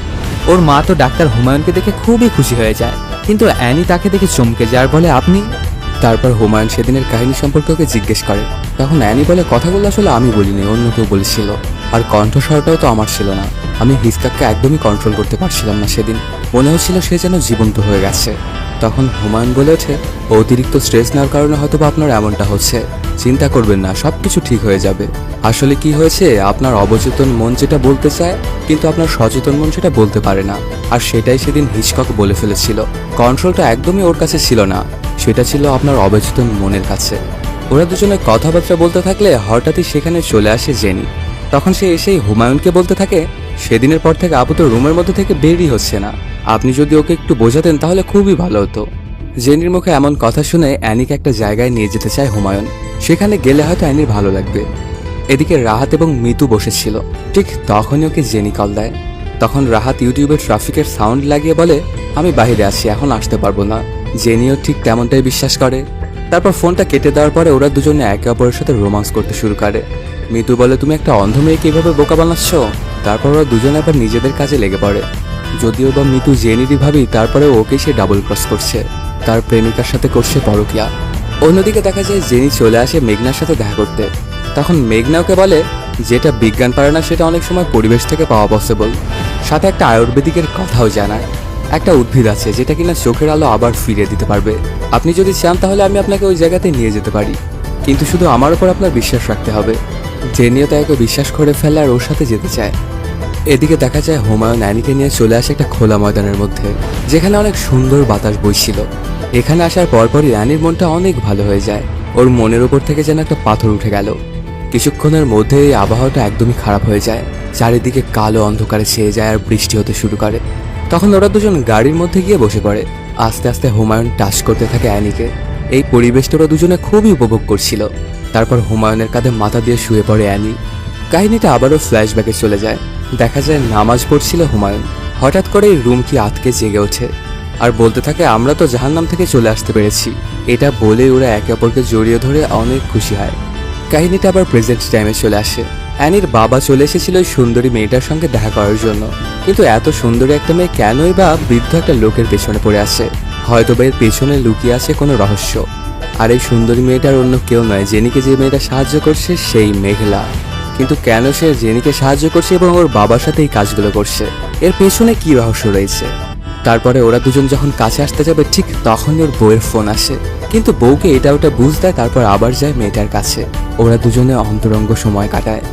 ওর মা তো ডাক্তার হুমায়ুনকে দেখে খুবই খুশি হয়ে যায়, কিন্তু অ্যানি তাকে দেখে চমকে যায় আর বলে, আপনি? তারপর হুমায়ুন সেদিনের কাহিনী সম্পর্কে ওকে জিজ্ঞেস করে। তখন অ্যানি বলে, কথাগুলো আসলে আমি বলিনি, অন্য কেউ বলেছিল, আর কণ্ঠস্বরটাও তো আমার ছিল না। আমি হিসকাককে একদমই কন্ট্রোল করতে পারছিলাম না সেদিন, মনে হচ্ছিল সে যেন জীবন্ত হয়ে গেছে। তখন হুমায়ুন বলে ওঠে, অতিরিক্ত স্ট্রেস নেওয়ার কারণে হয়তো আপনার এমনটা হচ্ছে, চিন্তা করবেন না, সবকিছু ঠিক হয়ে যাবে। আসলে কি হয়েছে, আপনার অবচেতন মন যেটা বলতে চায় কিন্তু আপনার সচেতন মন সেটা বলতে পারে না, আর সেটাই সেদিন হিচকক বলে ফেলেছিল। কন্ট্রোলটা একদমই ওর কাছে ছিল না, সেটা ছিল আপনার অবচেতন মনের কাছে। ওরা দুজনে কথাবার্তা বলতে থাকলে হঠাৎই সেখানে চলে আসে জেনি। তখন সে এসেই হুমায়ুনকে বলতে থাকে, সেদিনের পর থেকে আপু তো রুমের মধ্যে থেকে বেরই হচ্ছে না, আপনি যদি ওকে একটু বোঝাতেন তাহলে খুবই ভালো হতো। জেনির মুখে এমন কথা শুনে অ্যানিকে একটা জায়গায় নিয়ে যেতে চায় হুমায়ুন। সেখানে গেলে হয়তো অ্যানির ভালো লাগবে, এদিকে রাহাত এবং মিতু বসেছিল। ঠিক তখনই ওকে জেনি কল দেয়। তখন রাহাত ইউটিউবে ট্রাফিকের সাউন্ড লাগিয়ে বলে, আমি বাইরে আছি, এখন আসতে পারবো না। জেনিও ঠিক তেমনটাই বিশ্বাস করে। তারপর ফোনটা কেটে দেওয়ার পরে ওরা দুজনে একে অপরের সাথে রোমান্স করতে শুরু করে। মিতু বলে, তুমি একটা অন্ধ মেয়েকে এইভাবে বোকা বানাচ্ছ। তারপর ওরা দুজনে আবার নিজেদের কাজে লেগে পড়ে। যদিও বা মিতু জেনিরই ভাবি, তারপরে ওকে সে ডাবল ক্রস করছে, তার প্রেমিকার সাথে করছে পরকীয়া। অন্যদিকে দেখা যায় জেনি চলে আসে মেঘনার সাথে দেখা করতে। তখন মেঘনা ওকে বলে, যেটা বিজ্ঞান পারে না সেটা অনেক সময় পরিবেশ থেকে পাওয়া পসিবল। সাথে একটা আয়ুর্বেদিকের কথাও জানায়। একটা উদ্ভিদ আছে যেটা কিনা চোখের আলো আবার ফিরিয়ে দিতে পারবে। আপনি যদি চান তাহলে আমি আপনাকে ওই জায়গাতে নিয়ে যেতে পারি, কিন্তু শুধু আমার উপর আপনার বিশ্বাস রাখতে হবে। জেনিও তাকে বিশ্বাস করে ফেলে আর ওর সাথে যেতে চায়। এদিকে দেখা যায় হুমায়ুন অ্যানিকে নিয়ে চলে আসে একটা খোলা ময়দানের মধ্যে, যেখানে অনেক সুন্দর বাতাস বইছিল। এখানে আসার পরপরই অ্যানির মনটা অনেক ভালো হয়ে যায়। ওর মনের উপর থেকে যেন একটা পাথর উঠে গেল। কিছুক্ষণের মধ্যে এই আবহাওয়াটা একদমই খারাপ হয়ে যায়। চারিদিকে কালো অন্ধকারে ছেয়ে যায় আর বৃষ্টি হতে শুরু করে। তখন ওরা দুজন গাড়ির মধ্যে গিয়ে বসে পড়ে। আস্তে আস্তে হুমায়ুন টাচ করতে থাকে অ্যানিকে। এই পরিবেশটা ওরা দুজনে খুবই উপভোগ করছিল। তারপর হুমায়ুনের কাঁধে মাথা দিয়ে শুয়ে পড়ে অ্যানি। কাহিনীটা আবারও ফ্ল্যাশব্যাকে চলে যায়। দেখা যায় নামাজ পড়ছিল হুমায়ুন। হঠাৎ করেই রুমকি আতকে জেগে ওঠে আর বলতে থাকে, আমরা তো জাহান্নাম থেকে চলে আসতে পেরেছি। এটা বলে ওরা একে অপরকে জড়িয়ে ধরে অনেক খুশি হয়। কাহিনীটা আবার প্রেজেন্ট টাইমে চলে আসে। অ্যানির বাবা চলে এসেছিল ওই সুন্দরী মেয়েটার সঙ্গে দেখা করার জন্য, কিন্তু এত সুন্দরী একটা মেয়ে কেনই বা বৃদ্ধ একটা লোকের পেছনে পড়ে আসে? হয়তো বা এর পেছনে লুকিয়ে আছে কোনো রহস্য। আর এই সুন্দরী মেয়েটার অন্য কেউ নয়, জেনিকে যে মেয়েটা সাহায্য করছে সেই মেঘলা। কিন্তু কেন সে জেনিকে সাহায্য করছে এবং ওর বাবার সাথে এই কাজগুলো করছে? এর পেছনে কি রহস্য রয়েছে? তারপরে ওরা দুজন যখন কাছে আসতে যাবে ঠিক তখনই ওর বউয়ের ফোন আসে, কিন্তু বউকে এটা ওটা বুঝ দেয়। তারপর আবার যায় মেয়েটার কাছে। ওরা দুজনে অন্তরঙ্গ সময় কাটায়।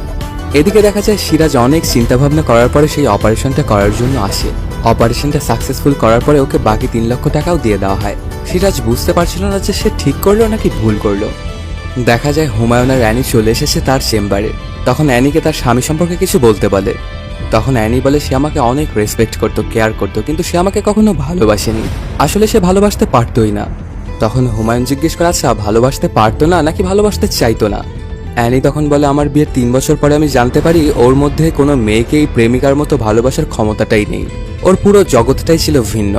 এদিকে দেখা যায় সিরাজ অনেক চিন্তা ভাবনা করার পরে সেই অপারেশনটা করার জন্য আসে। অপারেশনটা সাকসেসফুল করার পরে ওকে বাকি 3 লক্ষ টাকাও দিয়ে দেওয়া হয়। সিরাজ বুঝতে পারছিল না যে সে ঠিক করলো নাকি ভুল করলো। দেখা যায় হুমায়ুন আর অ্যানি চলে এসেছে তার চেম্বারে। তখন অ্যানিকে তার স্বামী সম্পর্কে কিছু বলতে বলে। তখন অ্যানি বলে সে আমাকে অনেক রেসপেক্ট করতো, কেয়ার করতো, কিন্তু সে আমাকে কখনো ভালোবাসেনি। আসলে সে ভালোবাসতে পারতোই না। তখন হুমায়ুন জিজ্ঞেস করে, আচ্ছা ভালোবাসতে পারতো না নাকি ভালোবাসতে চাইতো না? অ্যানি তখন বলে, আমার বিয়ের 3 বছর পরে আমি জানতে পারি ওর মধ্যে কোনো মেয়েকেই প্রেমিকার মতো ভালোবাসার ক্ষমতাটাই নেই। ওর পুরো জগৎটাই ছিল ভিন্ন,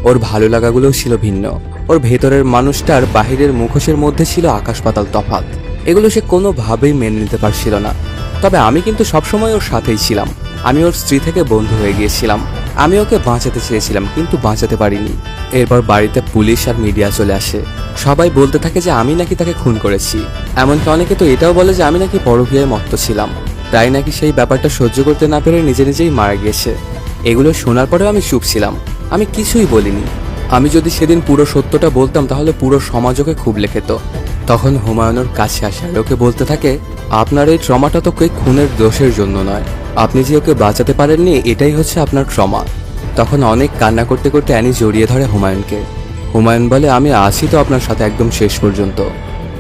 ওর ভালো লাগাগুলোও ছিল ভিন্ন। ওর ভেতরের মানুষটার বাহিরের মুখোশের মধ্যে ছিল আকাশ পাতাল তফাৎ। এগুলো সে কোনোভাবেই মেনে নিতে পারছিল না। তবে আমি কিন্তু সবসময় ওর সাথেই ছিলাম। আমি ওর স্ত্রী থেকে বন্ধু হয়ে গিয়েছিলাম। আমি ওকে বাঁচাতে চেয়েছিলাম, কিন্তু বাঁচাতে পারিনি। এরপর বাড়িতে পুলিশ আর মিডিয়া চলে আসে। সবাই বলতে থাকে যে আমি নাকি তাকে খুন করেছি। এমনকি অনেকে তো এটাও বলে যে আমি নাকি পরকীয়ায় মত্ত ছিলাম, তাই নাকি সেই ব্যাপারটা সহ্য করতে না পেরে নিজে নিজেই মারা গিয়েছে। এগুলো শোনার পরেও আমি চুপ ছিলাম, আমি কিছুই বলিনি। আমি যদি সেদিন পুরো সত্যটা বলতাম তাহলে পুরো সমাজ ওকে খুবলে খেত। তখন হুমায়ুনের কাছে আসে আর ওকে বলতে থাকে, আপনার এই ট্রমাটা তো কেউ খুনের দোষের জন্য নয়, আপনি যে ওকে বাঁচাতে পারেননি এটাই হচ্ছে আপনার ট্রমা। তখন অনেক কান্না করতে করতে অ্যানি জড়িয়ে ধরে হুমায়ুনকে। হুমায়ুন বলে, আমি আছি তো আপনার সাথে একদম শেষ পর্যন্ত।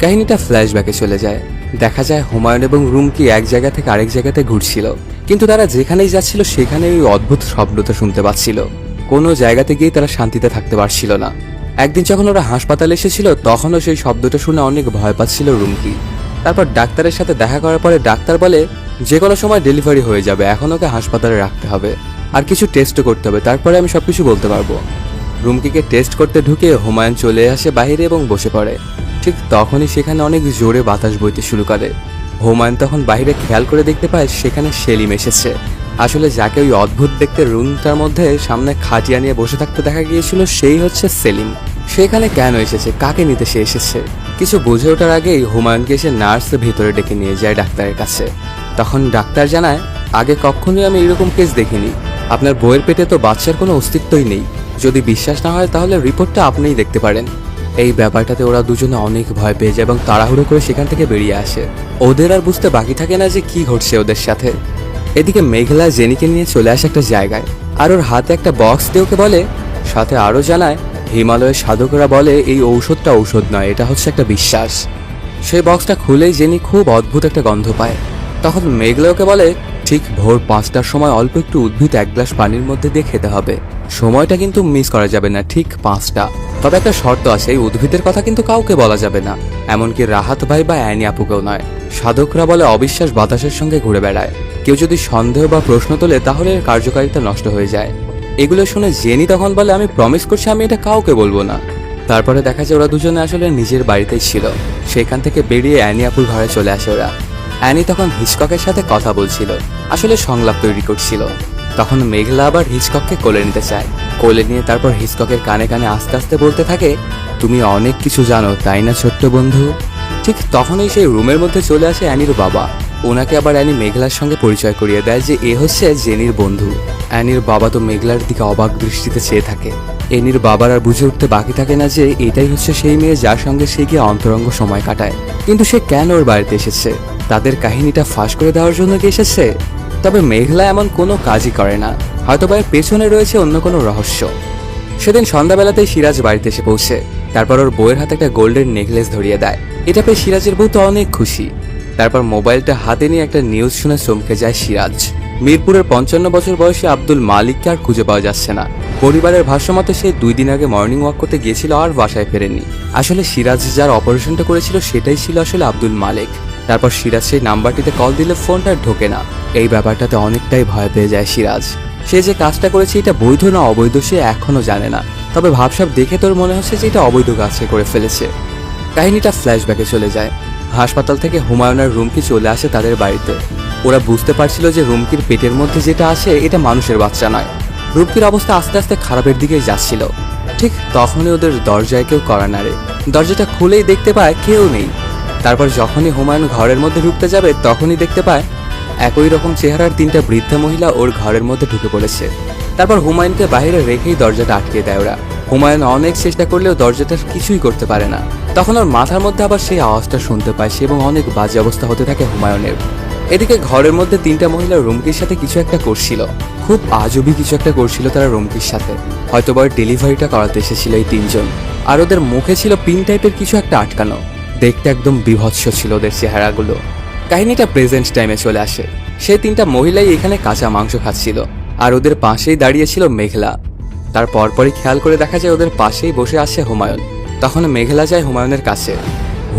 কাহিনীটা ফ্ল্যাশব্যাকে চলে যায়। দেখা যায় হুমায়ুন এবং রুমকি এক জায়গা থেকে আরেক জায়গাতে ঘুরছিল, কিন্তু তারা যেখানেই যাচ্ছিল সেখানে ওই অদ্ভুত শব্দটা শুনতে পাচ্ছিল। কোনো জায়গাতে গিয়ে তারা শান্তিতে থাকতে পারছিল না। একদিন যখন ওরা হাসপাতালে এসেছিল তখনও সেই শব্দটা শুনে অনেক ভয় পাচ্ছিল রুমকি। তারপর ডাক্তারের সাথে দেখা করার পরে ডাক্তার বলে যে কোনো সময় ডেলিভারি হয়ে যাবে, এখন ওকে হাসপাতালে রাখতে হবে আর কিছু টেস্টও করতে হবে, তারপরে আমি সবকিছু বলতে পারবো। রুমকিকে টেস্ট করতে ঢুকে হুমায়ুন চলে আসে বাইরে এবং বসে পড়ে। ঠিক তখনই সেখানে অনেক জোরে বাতাস বইতে শুরু করে। হুমায়ুন তখন বাইরে খেয়াল করে দেখতে পায় সেখানে সেলিম এসেছে। আসলে যাকে ওই অদ্ভুত দেখতে রুমটার মধ্যে সামনে খাটিয়া নিয়ে বসে থাকতে দেখা গিয়েছিল সেই হচ্ছে সেলিম। সেখানে কেন এসেছে, কাকে নিতে সে এসেছে, কিছু বুঝে ওঠার আগেই হুমায়ুনকে এসে নার্স ভিতরে ডেকে নিয়ে যায় ডাক্তারের কাছে। তখন ডাক্তার জানায়, আগে কখনোই আমি এরকম কেস দেখিনি। আপনার বউয়ের পেটে তো বাচ্চার কোনো অস্তিত্বই নেই। যদি বিশ্বাস না হয় তাহলে রিপোর্টটা আপনিই দেখতে পারেন। এই ব্যাপারটাতে ওরা দুজনে অনেক ভয় পেয়ে যায় এবং তাড়াহুড়ো করে সেখান থেকে বেরিয়ে আসে। ওদের আর বুঝতে বাকি থাকে না যে কি ঘটছে ওদের সাথে। এদিকে মেঘলা জেনিকে নিয়ে চলে আসে একটা জায়গায় আর ওর হাতে একটা বক্স দিয়ে ওকে বলে, সাথে আরও জানায় হিমালয়ের সাধকরা বলে এই ঔষধটা ঔষধ নয়, এটা হচ্ছে একটা বিশ্বাস। সেই বক্সটা খুলেই জেনি খুব অদ্ভুত একটা গন্ধ পায়। তখন মেঘলা ওকে বলে, ঠিক ভোর 5টার সময় অল্প একটু উদ্ভিদ 1 গ্লাস পানির মধ্যে দিয়ে খেতে হবে। সময়টা কিন্তু মিস করা যাবে না, ঠিক 5টা। তবে একটা শর্ত আছে, এই উদ্ভিদের কথা কিন্তু কাউকে বলা যাবে না, এমনকি রাহাত ভাই বা অ্যানি আপুকেও নয়। সাধকরা বলে অবিশ্বাস বাতাসের সঙ্গে ঘুরে বেড়ায়, কেউ যদি সন্দেহ বা প্রশ্ন তোলে তাহলে এর কার্যকারিতা নষ্ট হয়ে যায়। এগুলো শুনে জেনি তখন বলে, আমি প্রমিস করছি আমি এটা কাউকে বলবো না। তারপরে দেখা যায় ওরা দুজনে আসলে নিজের বাড়িতেই ছিল। সেখান থেকে বেরিয়ে অ্যানি আপুর ঘরে চলে আসে ওরা। অ্যানি তখন হিচককের সাথে কথা বলছিল, আসলে সংলাপ তৈরি করছিল। তখন মেঘলা আবার হিচকককে কোলে নিতে চায়। কোলে নিয়ে তারপর হিচককের কানে কানে আস্তে আস্তে বলতে থাকে, তুমি অনেক কিছু জানো তাই না ছোট্ট বন্ধু। ঠিক তখনই সেই রুমের মধ্যে চলে আসে অ্যানির বাবা। ওনাকে আবার অ্যানি মেঘলার সঙ্গে পরিচয় করিয়ে দেয় যে এ হচ্ছে জেনির বন্ধু। অ্যানির বাবা তো মেঘলার দিকে অবাক দৃষ্টিতে চেয়ে থাকে। অ্যানির বাবার আর বুঝে উঠতে বাকি থাকে না যে এটাই হচ্ছে সেই মেয়ে যার সঙ্গে সে গিয়ে অন্তরঙ্গ সময় কাটায়। কিন্তু সে কেন ওর বাড়িতে এসেছে? তাদের কাহিনীটা ফাঁস করে দেওয়ার জন্য কি এসেছে? তবে মেঘলা এমন কোনো কাজই করে না, হয়তো বা এর পেছনে রয়েছে অন্য কোনো রহস্য। সেদিন সন্ধ্যাবেলাতেই সিরাজ বাড়িতে এসে পৌঁছে। তারপর ওর বউয়ের হাতে একটা গোল্ডেন নেকলেস ধরিয়ে দেয়। এটা পেয়ে সিরাজের বউ তো অনেক খুশি। তারপর মোবাইলটা হাতে নিয়ে একটা নিউজ শুনে চমকে যায় সিরাজ। মিরপুরের 55 বছর বয়সী আব্দুল মালিককে আর খুঁজে পাওয়া যাচ্ছে না। পরিবারের ভাষ্যমতে সে 2 দিন আগে মর্নিং ওয়াক করতে গিয়েছিল আর বাসায় ফেরেনি। আসলে সিরাজ যার অপারেশনটা করেছিল সেটাই ছিল আসলে আব্দুল মালিক। তারপর সিরাজ সেই নাম্বারটিতে কল দিলে ফোনটা ঢোকে না। এই ব্যাপারটাতে অনেকটাই ভয় পেয়ে যায় সিরাজ। সে যে কাজটা করেছে এটা বৈধ না অবৈধ সে এখনো জানে না, তবে ভাবসাব দেখে তোর মনে হচ্ছে যে এটা অবৈধ কাজটা করে ফেলেছে। কাহিনীটা ফ্ল্যাশব্যাকে চলে যায়। হাসপাতাল থেকে হুমায়ুনের রুমকি চলে আসে তাদের বাড়িতে। ওরা বুঝতে পারছিল যে রুমকির পেটের মধ্যে যেটা আছে এটা মানুষের বাচ্চা নয়। রুমকির অবস্থা আস্তে আস্তে খারাপের দিকেই যাচ্ছিল। ঠিক তখনই ওদের দরজায় কেউ কড়া নাড়ে। দরজাটা খুলেই দেখতে পায় কেউ নেই। তারপর যখনই হুমায়ুন ঘরের মধ্যে ঢুকতে যাবে তখনই দেখতে পায় একই রকম চেহারার 3টা বৃদ্ধা মহিলা ওর ঘরের মধ্যে ঢুকে পড়েছে। তারপর হুমায়ুনকে বাইরে রেখেই দরজাটা আটকে দেয় ওরা। হুমায়ুন অনেক চেষ্টা করলেও দরজাটার কিছুই করতে পারে না। তখন ওর মাথার মধ্যে আবার সেই আওয়াজটা শুনতে পায় সে এবং অনেক বাজে অবস্থা হতে থাকে হুমায়ুনের। এদিকে ঘরের মধ্যে 3টা মহিলা রুমকির সাথে কিছু একটা করছিল। খুব আজবি কিছু একটা করছিল তারা রুমকির সাথে। হয়তো বা ডেলিভারিটা করাতে এসেছিল এই 3জন। আর ওদের মুখে ছিল পিন টাইপের কিছু একটা আটকানো। দেখতে একদম বিভৎস ছিল ওদের চেহারাগুলো। কাহিনীটা প্রেজেন্ট টাইমে চলে আসে। সেই 3টা মহিলাই এখানে কাঁচা মাংস খাচ্ছিল আর ওদের পাশেই দাঁড়িয়েছিল মেঘলা। তার পরপরই খেয়াল করে দেখা যায় ওদের পাশেই বসে আছে হুমায়ুন। তখন মেঘলা যায় হুমায়ুনের কাছে।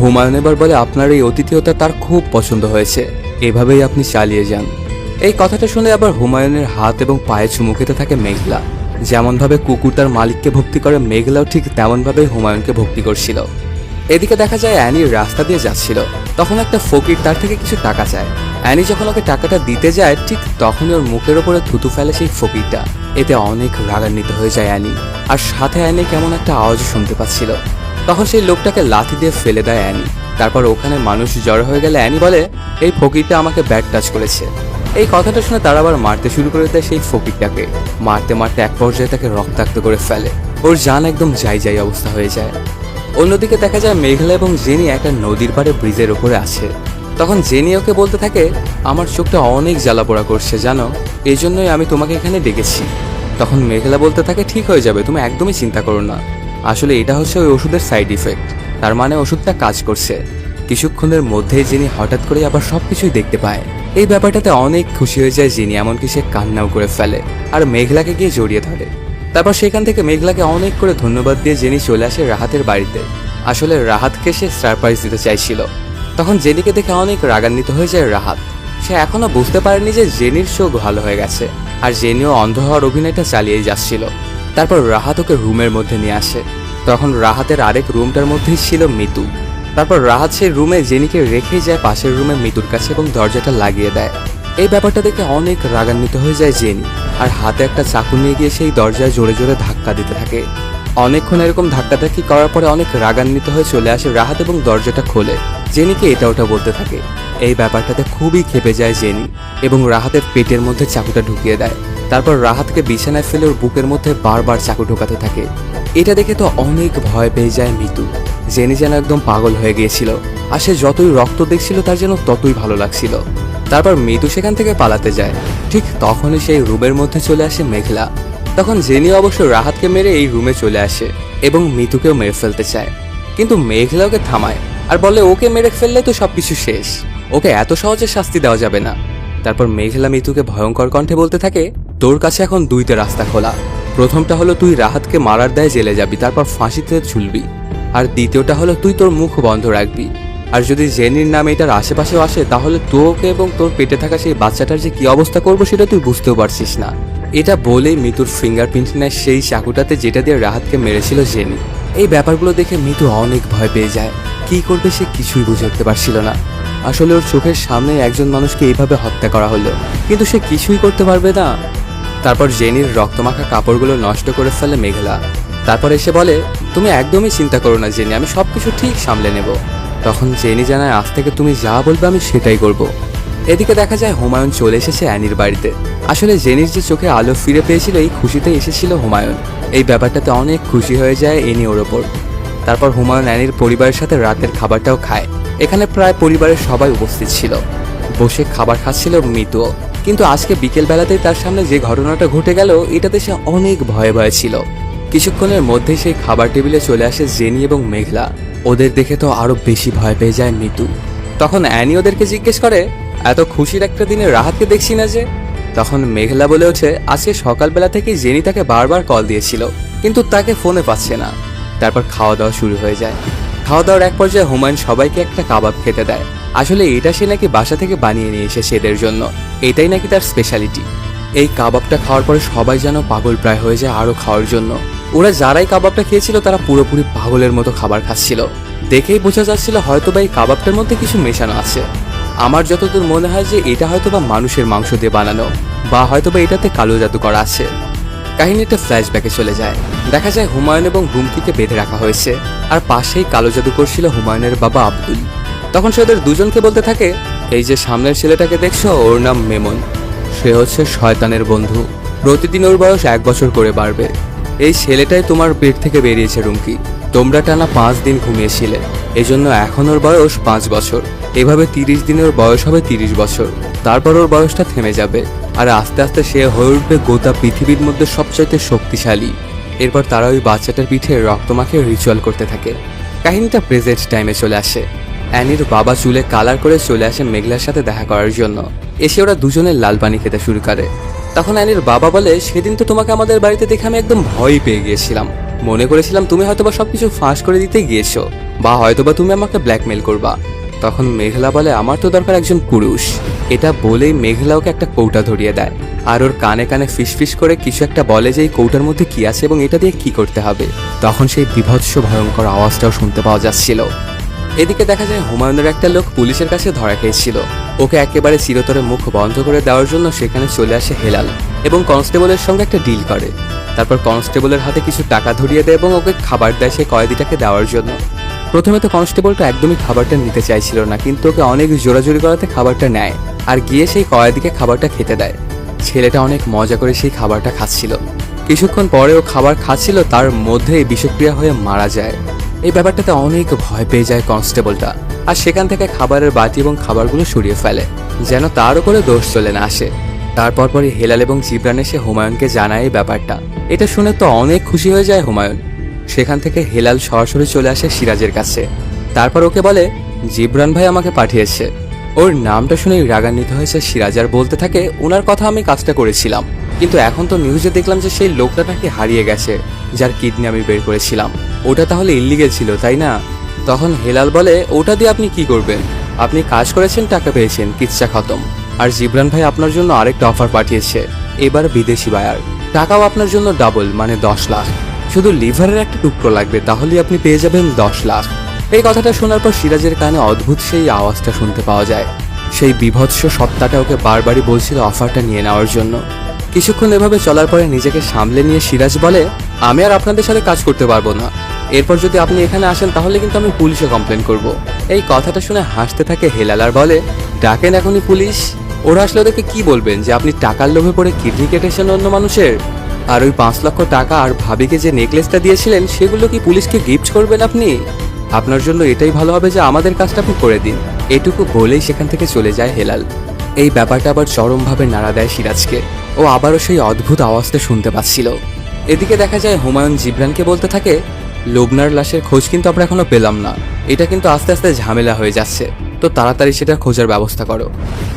হুমায়ুন এবার বলে, আপনার এই অতিথিয়তা তার খুব পছন্দ হয়েছে, এভাবেই আপনি চালিয়ে যান। এই কথাটা শুনে আবার হুমায়ুনের হাত এবং পায়ে চুমু খেতে থাকে মেঘলা। যেমনভাবে কুকুর তার মালিককে ভক্তি করে মেঘলাও ঠিক তেমনভাবেই হুমায়ুনকে ভক্তি করছিল। এদিকে দেখা যায় অ্যানি রাস্তা দিয়ে যাচ্ছিল। তখন একটা ফকির তার থেকে কিছু টাকা চায়। অ্যানি যখন ওকে টাকাটা দিতে যায় ঠিক তখনই ওর মুখের ওপরে থুতু ফেলে সেই ফকিরটা। এতে অনেক রাগান্বিত হয়ে যায় অ্যানি। আর সাথে অ্যানি কেমন একটা আওয়াজও শুনতে পাচ্ছিল। তখন সেই লোকটাকে লাথি দিয়ে ফেলে দেয় অ্যানি। তারপর ওখানে মানুষ জড়ো হয়ে গেলে অ্যানি বলে, এই ফকিরটা আমাকে ব্যাড টাচ করেছে। এই কথাটা শুনে তারা আবার মারতে শুরু করে দেয় সেই ফকিরটাকে। মারতে মারতে এক পর্যায়ে তাকে রক্তাক্ত করে ফেলে। ওর জান একদম যাই অবস্থা হয়ে যায়। অন্যদিকে দেখা যায় মেঘলা এবং জেনি একটা নদীর পাড়ে ব্রিজের উপরে আছে। তখন জেনি ওকে বলতে থাকে, আমার চোখটা অনেক জ্বালাপোড়া করছে জানো, এই জন্যই আমি তোমাকে এখানে ডেকেছি। তখন মেঘলা বলতে থাকে, ঠিক হয়ে যাবে, তুমি একদমই চিন্তা করো না। আসলে এটা হচ্ছে ওই ওষুধের সাইড ইফেক্ট, তার মানে ওষুধটা কাজ করছে। কিছুক্ষণের মধ্যেই জেনি হঠাৎ করে আবার সবকিছুই দেখতে পায়। এই ব্যাপারটাতে অনেক খুশি হয়ে যায় জেনি, এমনকি সে কান্নাও করে ফেলে আর মেঘলাকে গিয়ে জড়িয়ে ধরে। তারপর সেখান থেকে মেঘলাকে অনেক করে ধন্যবাদ দিয়ে জেনি চলে আসে রাহাতের বাড়িতে। আসলে রাহাতকে সে সারপ্রাইজ দিতে চাইছিল। তখন জেনিকে দেখে অনেক রাগান্বিত হয়ে যায় রাহাত। সে এখনো বুঝতে পারেনি যে জেনির চোখ ভালো হয়ে গেছে আর জেনিও অন্ধ হওয়ার অভিনয়টা চালিয়েই যাচ্ছিল। তারপর রাহাত ওকে রুমের মধ্যে নিয়ে আসে। তখন রাহাতের আরেক রুমটার মধ্যেই ছিল মিতু। তারপর রাহাত সেই রুমে জেনিকে রেখেই যায় পাশের রুমে মিতুর কাছে এবং দরজাটা লাগিয়ে দেয়। এই ব্যাপারটা দেখে অনেক রাগান্বিত হয়ে যায় জেনি আর হাতে একটা চাকু নিয়ে গিয়ে সেই দরজায় জোরে জোরে ধাক্কা দিতে থাকে। অনেকক্ষণ এরকম ধাক্কাধাক্কি করার পরে অনেক রাগান্বিত হয়ে চলে আসে রাহাত এবং দরজাটা খোলে। জেনিকে এটা ওটা বলতে থাকে। এই ব্যাপারটাতে খুবই ক্ষেপে যায় জেনি এবং রাহাতের পেটের মধ্যে চাকুটা ঢুকিয়ে দেয়। তারপর রাহাতকে বিছানায় ফেলে ওর বুকের মধ্যে বারবার চাকু ঢোকাতে থাকে। এটা দেখে তো অনেক ভয় পেয়ে যায় মিতু। জেনি যেন একদম পাগল হয়ে গিয়েছিল আর সে যতই রক্ত দেখছিল তার যেন ততই ভালো লাগছিল। তারপর মিতু সেখান থেকে পালাতে যায়। ঠিক তখনই সেই রুমের মধ্যে চলে আসে মেঘলা। তখন জেনি অবশ্য রাহাতকে মেরে এই রুমে চলে আসে এবং মিতুকেও মেরে ফেলতে চায়, কিন্তু মেঘলা ওকে থামায় আর বলে ওকে মেরে ফেললে তো সবকিছু শেষ, ওকে এত সহজে শাস্তি দেওয়া যাবে না। তারপর মেঘলা মিতুকে ভয়ঙ্কর কণ্ঠে বলতে থাকে, তোর কাছে এখন 2টা রাস্তা খোলা, প্রথমটা হলো তুই রাহাতকে মারার দায়ে জেলে যাবি, তারপর ফাঁসিতে ঝুলবি। আর দ্বিতীয়টা হলো তুই তোর মুখ বন্ধ রাখবি। আর যদি জেনির নাম এটার আশেপাশেও আসে তাহলে তোকে এবং তোর পেটে থাকা সেই বাচ্চাটার যে কি অবস্থা করবো সেটা তুই বুঝতেও পারছিস না। এটা বলেই মিতুর ফিঙ্গারপ্রিন্ট নেয় সেই চাকুটাতে যেটা দিয়ে রাহাতকে মেরেছিল জেনি। এই ব্যাপারগুলো দেখে মিতু অনেক ভয় পেয়ে যায়। কি করবে সে কিছুই বুঝে উঠতে পারছিল না। আসলে ওর চোখের সামনে একজন মানুষকে এইভাবে হত্যা করা হলো, কিন্তু সে কিছুই করতে পারবে না। তারপর জেনির রক্তমাখা কাপড়গুলো নষ্ট করে ফেলে মেঘলা। তারপর এসে বলে, তুমি একদমই চিন্তা করো না জেনি, আমি সবকিছু ঠিক সামলে নেব। তখন জেনি জানায়, আজ থেকে তুমি যা বলবে আমি সেটাই করব। এদিকে দেখা যায় হুমায়ুন চলে এসেছে অ্যানির বাড়িতে। আসলে জেনির যে চোখে আলো ফিরে পেয়েছিল এই খুশিতে এসেছিল হুমায়ুন। এই ব্যাপারটাতে অনেক খুশি হয়ে যায় এনি ওর ওপর। তারপর হুমায়ুন অ্যানির পরিবারের সাথে রাতের খাবারটাও খায়। এখানে প্রায় পরিবারের সবাই উপস্থিত ছিল। বসে খাবার খাচ্ছিল মিতুও। কিন্তু আজকে বিকেল বেলাতেই তার সামনে যে ঘটনাটা ঘটে গেল এটাতে সে অনেক ভয়ে ভয়ে ছিল। কিছুক্ষণের মধ্যেই সেই খাবার টেবিলে চলে আসে জেনি এবং মেঘলা। ওদের দেখে তো আরো বেশি ভয় পেয়ে যায় মিতু। তখন অ্যানি ওদেরকে জিজ্ঞেস করে, এত খুশির একটা দিনে রাহাতকে দেখছি না যে? তখন মেঘলা বলে ওঠে, আজকে সকালবেলা থেকেই জেনি তাকে বারবার কল দিয়েছিল, কিন্তু তাকে ফোনে পাচ্ছে না। তারপর খাওয়া দাওয়া শুরু হয়ে যায়। খাওয়া দাওয়ার এক পর্যায়ে হুমায়ুন সবাইকে একটা কাবাব খেতে দেয়। আসলে এটা সে নাকি বাসা থেকে বানিয়ে নিয়ে এসেছে এদের জন্য, এটাই নাকি তার স্পেশালিটি। এই কাবাবটা খাওয়ার পরে সবাই যেন পাগল প্রায় হয়ে যায় আরো খাওয়ার জন্য। ওরা যারাই কাবাবটা খেয়েছিল তারা পুরোপুরি পাগলের মতো খাবার খাচ্ছিল। দেখেই বোঝা যাচ্ছিল হয়তোবা এই কাবাবটার মধ্যে কিছু মেশানো আছে। আমার যতদূর মনে হয় যে এটা হয়তোবা মানুষের মাংস দিয়ে বানানো, বা হয়তোবা এটাতে কালো জাদু করা আছে। কাহিনীটা ফ্ল্যাশব্যাকে চলে যায়। দেখা যায় হুমায়ুন এবং রুমকিকে বেঁধে রাখা হয়েছে, আর পাশেই কালো জাদু করছিল হুমায়ুনের বাবা আব্দুল। তখন সে ওদের দুজনকে বলতে থাকে, এই যে সামনের ছেলেটাকে দেখছো ওর নাম মেমন। সে হচ্ছে শয়তানের বন্ধু। প্রতিদিন ওর বয়স 1 বছর করে বাড়বে। এই ছেলেটাই তোমার পেট থেকে বেরিয়েছে রুমকি। তোমরা টানা 5 দিন ঘুমিয়েছিলে, এজন্য এখন ওর বয়স 5 বছর। এভাবে 30 দিনে ওর বয়স হবে 30 বছর। তারপর ওর বয়সটা থেমে যাবে, আর আস্তে আস্তে সে হয়ে উঠবে গোটা পৃথিবীর মধ্যে সবচাইতে শক্তিশালী। এরপর তারা ওই বাচ্চাটার পিঠে রক্তমাখে রিচুয়াল করতে থাকে। কাহিনীটা প্রেজেন্ট টাইমে চলে আসে। অ্যানির বাবা চুলে কালার করে চলে আসে মেঘলার সাথে দেখা করার জন্য। এসে ওরা দুজনের লাল পানি খেতে শুরু করে। তখন অ্যানির বাবা বলে, সেদিন তো তোমাকে আমাদের বাড়িতে দেখে আমি একদম ভয় পেয়ে গিয়েছিলাম। মনে করেছিলাম তুমি হয়তোবা সবকিছু ফাঁস করে দিতে গিয়েছো, বা হয়তোবা তুমি আমাকে ব্ল্যাকমেল করবা। তখন মেঘলা বলে, আমার তো দরকার একজন পুরুষ। এটা বলেই মেঘলা ওকে একটা কৌটা ধরিয়ে দেয়, আর ওর কানে কানে ফিসফিস করে কিছু একটা বলে যে এই কৌটার মধ্যে কি আছে এবং এটা দিয়ে কি করতে হবে। তখন সেই বিভৎস ভয়ঙ্কর আওয়াজটাও শুনতে পাওয়া যাচ্ছিল। এদিকে দেখা যায় হুমায়ুনের একটা লোক পুলিশের কাছে ধরা খেয়েছিল। ওকে একেবারে চিরতরে মুখ বন্ধ করে দেওয়ার জন্য সেখানে চলে আসে হেলাল এবং কনস্টেবলের সঙ্গে একটা ডিল করে। তারপর কনস্টেবলের হাতে কিছু টাকা ধরিয়ে দেয় এবং ওকে খাবার দেয় সেই কয়েদিটাকে দেওয়ার জন্য। প্রথমে তো কনস্টেবলটা একদমই খাবারটা নিতে চাইছিল না, কিন্তু ওকে অনেক জোরাজোরি করাতে খাবারটা নেয় আর গিয়ে সেই কয়েদিকে খাবারটা খেতে দেয়। ছেলেটা অনেক মজা করে সেই খাবারটা খাচ্ছিল। কিছুক্ষণ পরে ও খাবার খাচ্ছিল, তার মধ্যেই বিষক্রিয়া হয়ে মারা যায়। এই ব্যাপারটাতে অনেক ভয় পেয়ে যায় কনস্টেবলটা, আর সেখান থেকে খাবারের বাটি এবং খাবারগুলো সরিয়ে ফেলে যেন তার উপরে দোষ চলে না আসে। তারপর পরে হেলাল এবং জিবরান এসে হুমায়ুনকে জানায় এই ব্যাপারটা। এটা শুনে তো অনেক খুশি হয়ে যায় হুমায়ুন। সেখান থেকে হেলাল সরাসরি চলে আসে সিরাজের কাছে। তারপর ওকে বলে, জিবরান ভাই আমাকে পাঠিয়েছে। ওর নামটা শুনেই রাগান্বিত হয়েছে সিরাজ, আর বলতে থাকে, ওনার কথা আমি কাজটা করেছিলাম, কিন্তু এখন তো নিউজে দেখলাম যে সেই লোকটা নাকি হারিয়ে গেছে যার কিডনি আমি বের করেছিলাম। ওটা তাহলে ইল্লিগেল ছিল, তাই না? তখন হেলাল বলে, ওটা দিয়ে আপনি কি করবেন? আপনি কাজ করেছেন, টাকা পেয়েছেন, কিচ্ছা খতম। আর জিবরান ভাই আপনার জন্য আরেকটা অফার পাঠিয়েছে, এবার বিদেশি বায়ার। টাকাও আপনার জন্য ডাবল, মানে 10 লাখ। শুধু লিভারের একটা টুকরো লাগবে, তাহলেই আপনি পেয়ে যাবেন 10 লাখ। এই কথাটা শোনার পর সিরাজের কানে অদ্ভুত সেই আওয়াজটা শুনতে পাওয়া যায়। সেই বিভৎস সত্তাটা ওকে বারবারই বলছিল অফারটা নিয়ে নেওয়ার জন্য। কিছুক্ষণ এভাবে চলার পরে নিজেকে সামলে নিয়ে সিরাজ বলে, আমি আর আপনাদের সাথে কাজ করতে পারবো না। এরপর যদি আপনি এখানে আসেন তাহলে কিন্তু আমি পুলিশে কমপ্লেন করব। এই কথাটা শুনে হাসতে থাকে হেলাল আর বলে, ডাকেন এখনই পুলিশ। ওরা আসলে ওদেরকে কি বলবেন যে আপনি টাকার লোভে পড়ে কিডনি কেটেছেন অন্য মানুষের? আর ওই 5 লক্ষ টাকা আর ভাবিকে যে নেকলেসটা দিয়েছিলেন সেগুলো কি পুলিশকে গিফট করবেন আপনি? আপনার জন্য এটাই ভালো হবে যে আমাদের কাজটা আপনি করে দিন। এটুকু বলেই সেখান থেকে চলে যায় হেলাল। এই ব্যাপারটা আবার চরমভাবে নাড়া দেয় সিরাজকে। ও আবারও সেই অদ্ভুত আওয়াজটা শুনতে পাচ্ছিল। এদিকে দেখা যায় হুমায়ুন জিবরানকে বলতে থাকে, লুবনার লাশের খোঁজ কিন্তু আমরা এখনো পেলাম না। এটা কিন্তু আস্তে আস্তে ঝামেলা হয়ে যাচ্ছে, তো তাড়াতাড়ি সেটা খোঁজার ব্যবস্থা করো।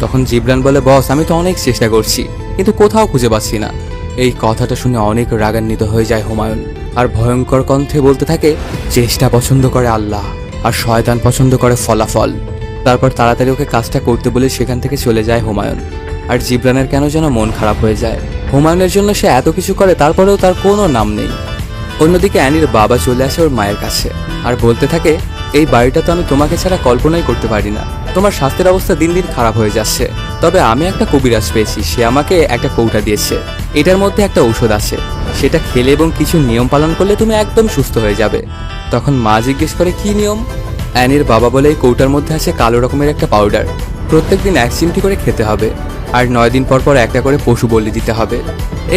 তখন জিবরান বলে, বস আমি তো অনেক চেষ্টা করছি কিন্তু কোথাও খুঁজে পাচ্ছি না। এই কথাটা শুনে অনেক রাগান্বিত হয়ে যায় হুমায়ুন, আর ভয়ঙ্কর কণ্ঠে বলতে থাকে, চেষ্টা পছন্দ করে আল্লাহ আর শয়তান পছন্দ করে ফলাফল। তারপর তাড়াতাড়ি ওকে কাজটা করতে বলে সেখান থেকে চলে যায় হুমায়ুন। আর জিবরানের কেন যেন মন খারাপ হয়ে যায়। হুমায়ুনের জন্য সে এত কিছু করে, তারপরেও তার কোনো নাম নেই। অন্যদিকে অ্যানির বাবা চলে আসে ওর মায়ের কাছে আর বলতে থাকে, এই বাড়িটা তো আমি তোমাকে ছাড়া কল্পনাই করতে পারি না। তোমার স্বাস্থ্যের অবস্থা দিন দিন খারাপ হয়ে যাচ্ছে। তবে আমি একটা কবিরাজ পেয়েছি, সে আমাকে একটা কৌটা দিয়েছে। এটার মধ্যে একটা ঔষধ আছে, সেটা খেলে এবং কিছু নিয়ম পালন করলে তুমি একদম সুস্থ হয়ে যাবে। তখন মা জিজ্ঞেস করে, কি নিয়ম? অ্যানির বাবা বলে, এই কৌটার মধ্যে আছে কালো রকমের একটা পাউডার, প্রত্যেকদিন 1 চিমটি করে খেতে হবে, আর 9 দিন পর পর একটা করে পশু বলি দিতে হবে।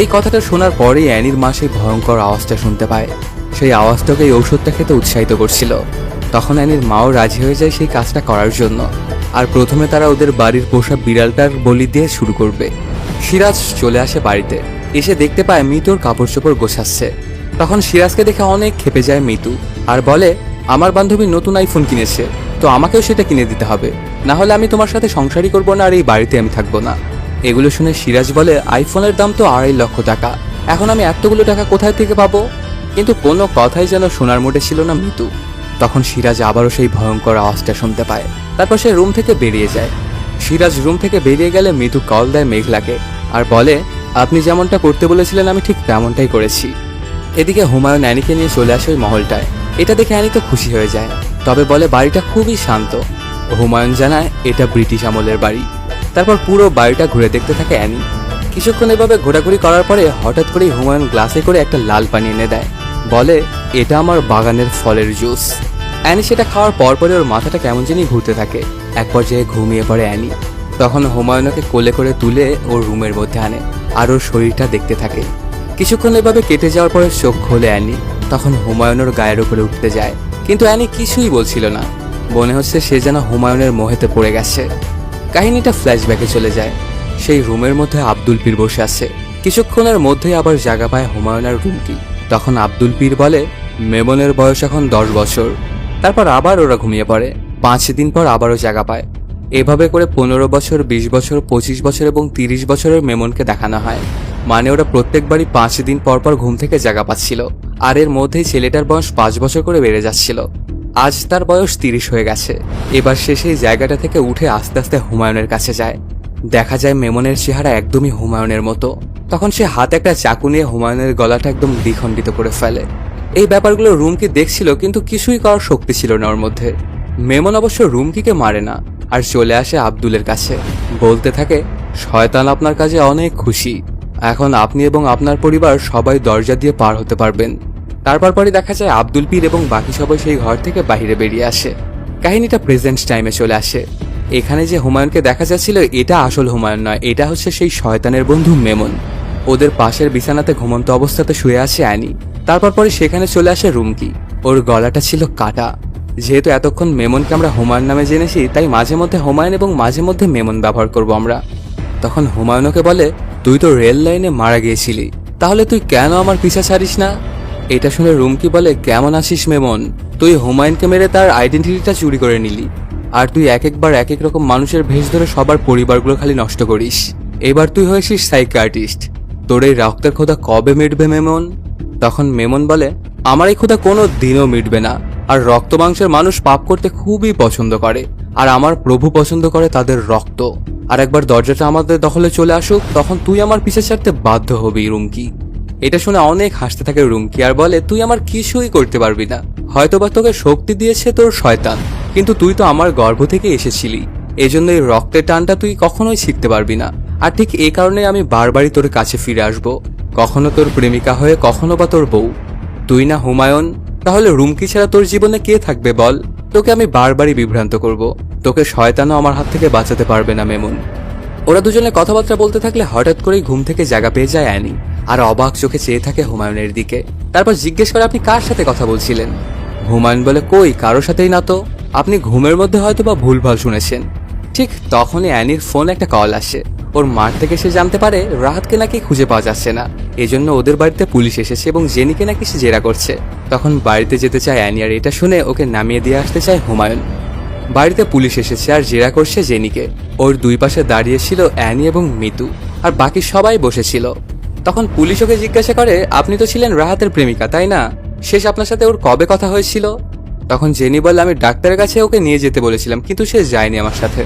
এই কথাটা শোনার পরেই অ্যানির মা সেই ভয়ঙ্কর আওয়াজটা শুনতে পায়। সেই আওয়াজটাকে এই ঔষধটা খেতে উৎসাহিত করছিল। তখন অ্যানির মাও রাজি হয়ে যায় সেই কাজটা করার জন্য। আর প্রথমে তারা ওদের বাড়ির পোষা বিড়ালটার বলি দিয়ে শুরু করবে। সিরাজ চলে আসে বাড়িতে, এসে দেখতে পায় মিতুর কাপড় চোপড় গোছাচ্ছে। তখন সিরাজকে দেখে অনেক ক্ষেপে যায় মিতু, আর বলে, আমার বান্ধবী নতুন আইফোন কিনেছে, তো আমাকেও সেটা কিনে দিতে হবে, না হলে আমি তোমার সাথে সংসারই করবো না, আর এই বাড়িতে আমি থাকবো না। এগুলো শুনে সিরাজ বলে, আইফোনের দাম তো 2.5 লক্ষ টাকা, এখন আমি এতগুলো টাকা কোথায় থেকে পাবো? কিন্তু কোনো কথাই যেন শোনার মোটে ছিল না মিতু। তখন সিরাজ আবারও সেই ভয়ঙ্কর আওয়াজটা শুনতে পায়। তারপর সে রুম থেকে বেরিয়ে যায়। সিরাজ রুম থেকে বেরিয়ে গেলে মিতু কল দেয় মেঘলাকে আর বলে, আপনি যেমনটা করতে বলেছিলেন আমি ঠিক তেমনটাই করেছি। এদিকে হুমায়ুন অ্যানিকে নিয়ে চলে আসে ওই মহলটায়। এটা দেখে অ্যানি তো খুশি হয়ে যায়, তবে বলে বাড়িটা খুবই শান্ত। হুমায়ুন জানায় এটা ব্রিটিশ আমলের বাড়ি। তারপর পুরো বাড়িটা ঘুরে দেখতে থাকে অ্যানি। কিছুক্ষণ এভাবে ঘোরাঘুরি করার পরে হঠাৎ করেই হুমায়ুন গ্লাসে করে একটা লাল পানি এনে দেয়, বলে, এটা আমার বাগানের ফলের জুস। অ্যানি সেটা খাওয়ার পরপরই ওর মাথাটা কেমন জানি ঘুরতে থাকে। এক পর্যায়ে ঘুমিয়ে পড়ে অ্যানি। তখন হুমায়ুনকে কোলে করে তুলে ওর রুমের মধ্যে আনে আর ওর শরীরটা দেখতে থাকে। কিছুক্ষণ এভাবে কেটে যাওয়ার পরে চোখ খোলে অ্যানি। তখন হুমায়ুনের গায়ের উপরে উঠতে যায়, কিন্তু অ্যানি কিছুই বলছিল না। মনে হচ্ছে সে যেন হুমায়ুনের মোহেতে পড়ে গেছে। কাহিনীটা ফ্ল্যাশব্যাকে চলে যায়। সেই রুমের মধ্যে আব্দুল পীর বসে আছে। কিছুক্ষণের মধ্যেই আবার জায়গা পায় হুমায়ুন আর রুমকি। তখন আব্দুল পীর বলে, মেমনের বয়স এখন 10 বছর। তারপর আবার ওরা ঘুমিয়ে পড়ে। 5 দিন পর আবারও জায়গা পায়। এভাবে করে 15 বছর, 20 বছর, 25 বছর এবং 30 বছরের মেমনকে দেখানো হয়। মানে ওরা প্রত্যেকবারই 5 দিন পর পর ঘুম থেকে জায়গা পাচ্ছিল। আর এর মধ্যেই ছেলেটার বয়স 5 বছর করে বেড়ে যাচ্ছিল। আজ তার বয়স 30 হয়ে গেছে। এবার সে সেই জায়গাটা থেকে উঠে আস্তে আস্তে হুমায়ুনের কাছে যায়। দেখা যায় মেমনের চেহারা একদমই হুমায়ুনের মতো। তখন সে হাতে একটা চাকু নিয়ে হুমায়ুনের গলাটা একদম দ্বিখণ্ডিত করে ফেলে। এই ব্যাপারগুলো রুমকি দেখছিল, কিন্তু কিছুই করার শক্তি ছিল না ওর মধ্যে। মেমন অবশ্য রুমকিকে মারে না, আর চলে আসে আব্দুলের কাছে। বলতে থাকে, শয়তান আপনার কাজে অনেক খুশি। এখন আপনি এবং আপনার পরিবার সবাই দরজা দিয়ে পার হতে পারবেন। তারপর পরে দেখা যায় আব্দুল পীর এবং বাকি সবাই সেই ঘর থেকে বাইরে বেরিয়ে আসে। কাহিনীটা প্রেজেন্ট টাইমে চলে আসে। এখানে যে হুমায়ুনকে দেখা যাচ্ছিল এটা আসল হুমায়ুন নয়, এটা হচ্ছে সেই শয়তানের বন্ধু মেমন। ওদের পাশের বিছানাতে ঘুমন্ত অবস্থাতে শুয়ে আছে অ্যানি। তারপর পরে সেখানে চলে আসে রুমকি। ওর গলাটা ছিল কাটা। যেহেতু এতক্ষণ মেমনকে আমরা হুমায়ুন নামে জেনেছি, তাই মাঝে মধ্যে হুমায়ুন এবং মাঝে মধ্যে মেমন ব্যবহার করব আমরা। তখন হুমায়ুনকে বলে, তুই তো রেল লাইনে মারা গিয়েছিলি, তাহলে তুই কেন আমার পিছা ছাড়িস না? এটা শুনে রুমকি বলে, কেমন আছিস মেমন? তুই হুমায়ুনকে মেরে তার আইডেন্টিটিটা চুরি করে নিলি, আর তুই এক একবার এক এক রকম মানুষের ভেষ ধরে সবার পরিবারগুলো খালি নষ্ট করিস। এবার তুই হয়েছিস সাইকিয়াট্রিস্ট। তোর এই রক্তের ক্ষুধা কবে মিটবে মেমন? তখন মেমন বলে, আমার এই ক্ষুধা কোনো দিনও মিটবে না। আর রক্ত মাংসের মানুষ পাপ করতে খুবই পছন্দ করে, আর আমার প্রভু পছন্দ করে তাদের রক্ত। আর একবার দরজাটা আমাদের দখলে চলে আসুক, তখন তুই আমার পিছে ছাড়তে বাধ্য হবি রুমকি। এটা শুনে অনেক হাসতে থাকে রুমকি আর বলে, তুই আমার কিছুই করতে পারবি না। হয়তোবা তোকে শক্তি দিয়েছে তোর শয়তান, কিন্তু তুই তো আমার গর্ভ থেকে এসেছিলি। এজন্য এই রক্তের টানটা তুই কখনোই শিখতে পারবি না। আর ঠিক এই কারণে আমি বারবারই তোর কাছে ফিরে আসব, কখনো তোর প্রেমিকা হয়ে, কখনো বা তোর বউ। তুই না হুমায়ুন, তাহলে রুমকি ছাড়া তোর জীবনে কে থাকবে বল? তোকে আমি বারবারই বিভ্রান্ত করব। তোকে শয়তানও আমার হাত থেকে বাঁচাতে পারবে না মেমন। ওরা দুজনে কথাবার্তা বলতে থাকলে হঠাৎ করেই ঘুম থেকে জায়গা পেয়ে যায় অ্যানি, আর অবাক চোখে চেয়ে থাকে হুমায়ুনের দিকে। তারপর জিজ্ঞেস করে, আপনি কার সাথে কথা বলছিলেন? হুমায়ুন বলে, কই, কারোর সাথেই না তো। আপনি ঘুমের মধ্যে হয়তো বা ভুলভাল শুনেছেন। ঠিক তখনই অ্যানির ফোন একটা কল আসে। ওর মার থেকে সে জানতে পারে রাহাতকে নাকি খুঁজে পাওয়া যাচ্ছে না, এজন্য ওদের বাড়িতে পুলিশ এসেছে এবং জেনিকে নাকি সে জেরা করছে। তখন বাড়িতে যেতে চায় অ্যানি, আর এটা শুনে ওকে নামিয়ে দিয়ে আসতে চায় হুমায়ুন। বাড়িতে পুলিশ এসেছে আর জেরা করছে জেনিকে। ওর দুই পাশে দাঁড়িয়ে ছিল অ্যানি এবং মিতু, আর বাকি সবাই বসেছিল। তখন পুলিশ ওকে জিজ্ঞাসা করে, আপনি তো ছিলেন রাহাতের প্রেমিকা তাই না? শেষ আপনার সাথে ওর কবে কথা হয়েছিল? তখন জেনি বলে, আমি ডাক্তারের কাছে ওকে নিয়ে যেতে বলেছিলাম, কিন্তু সে যায়নি আমার সাথে।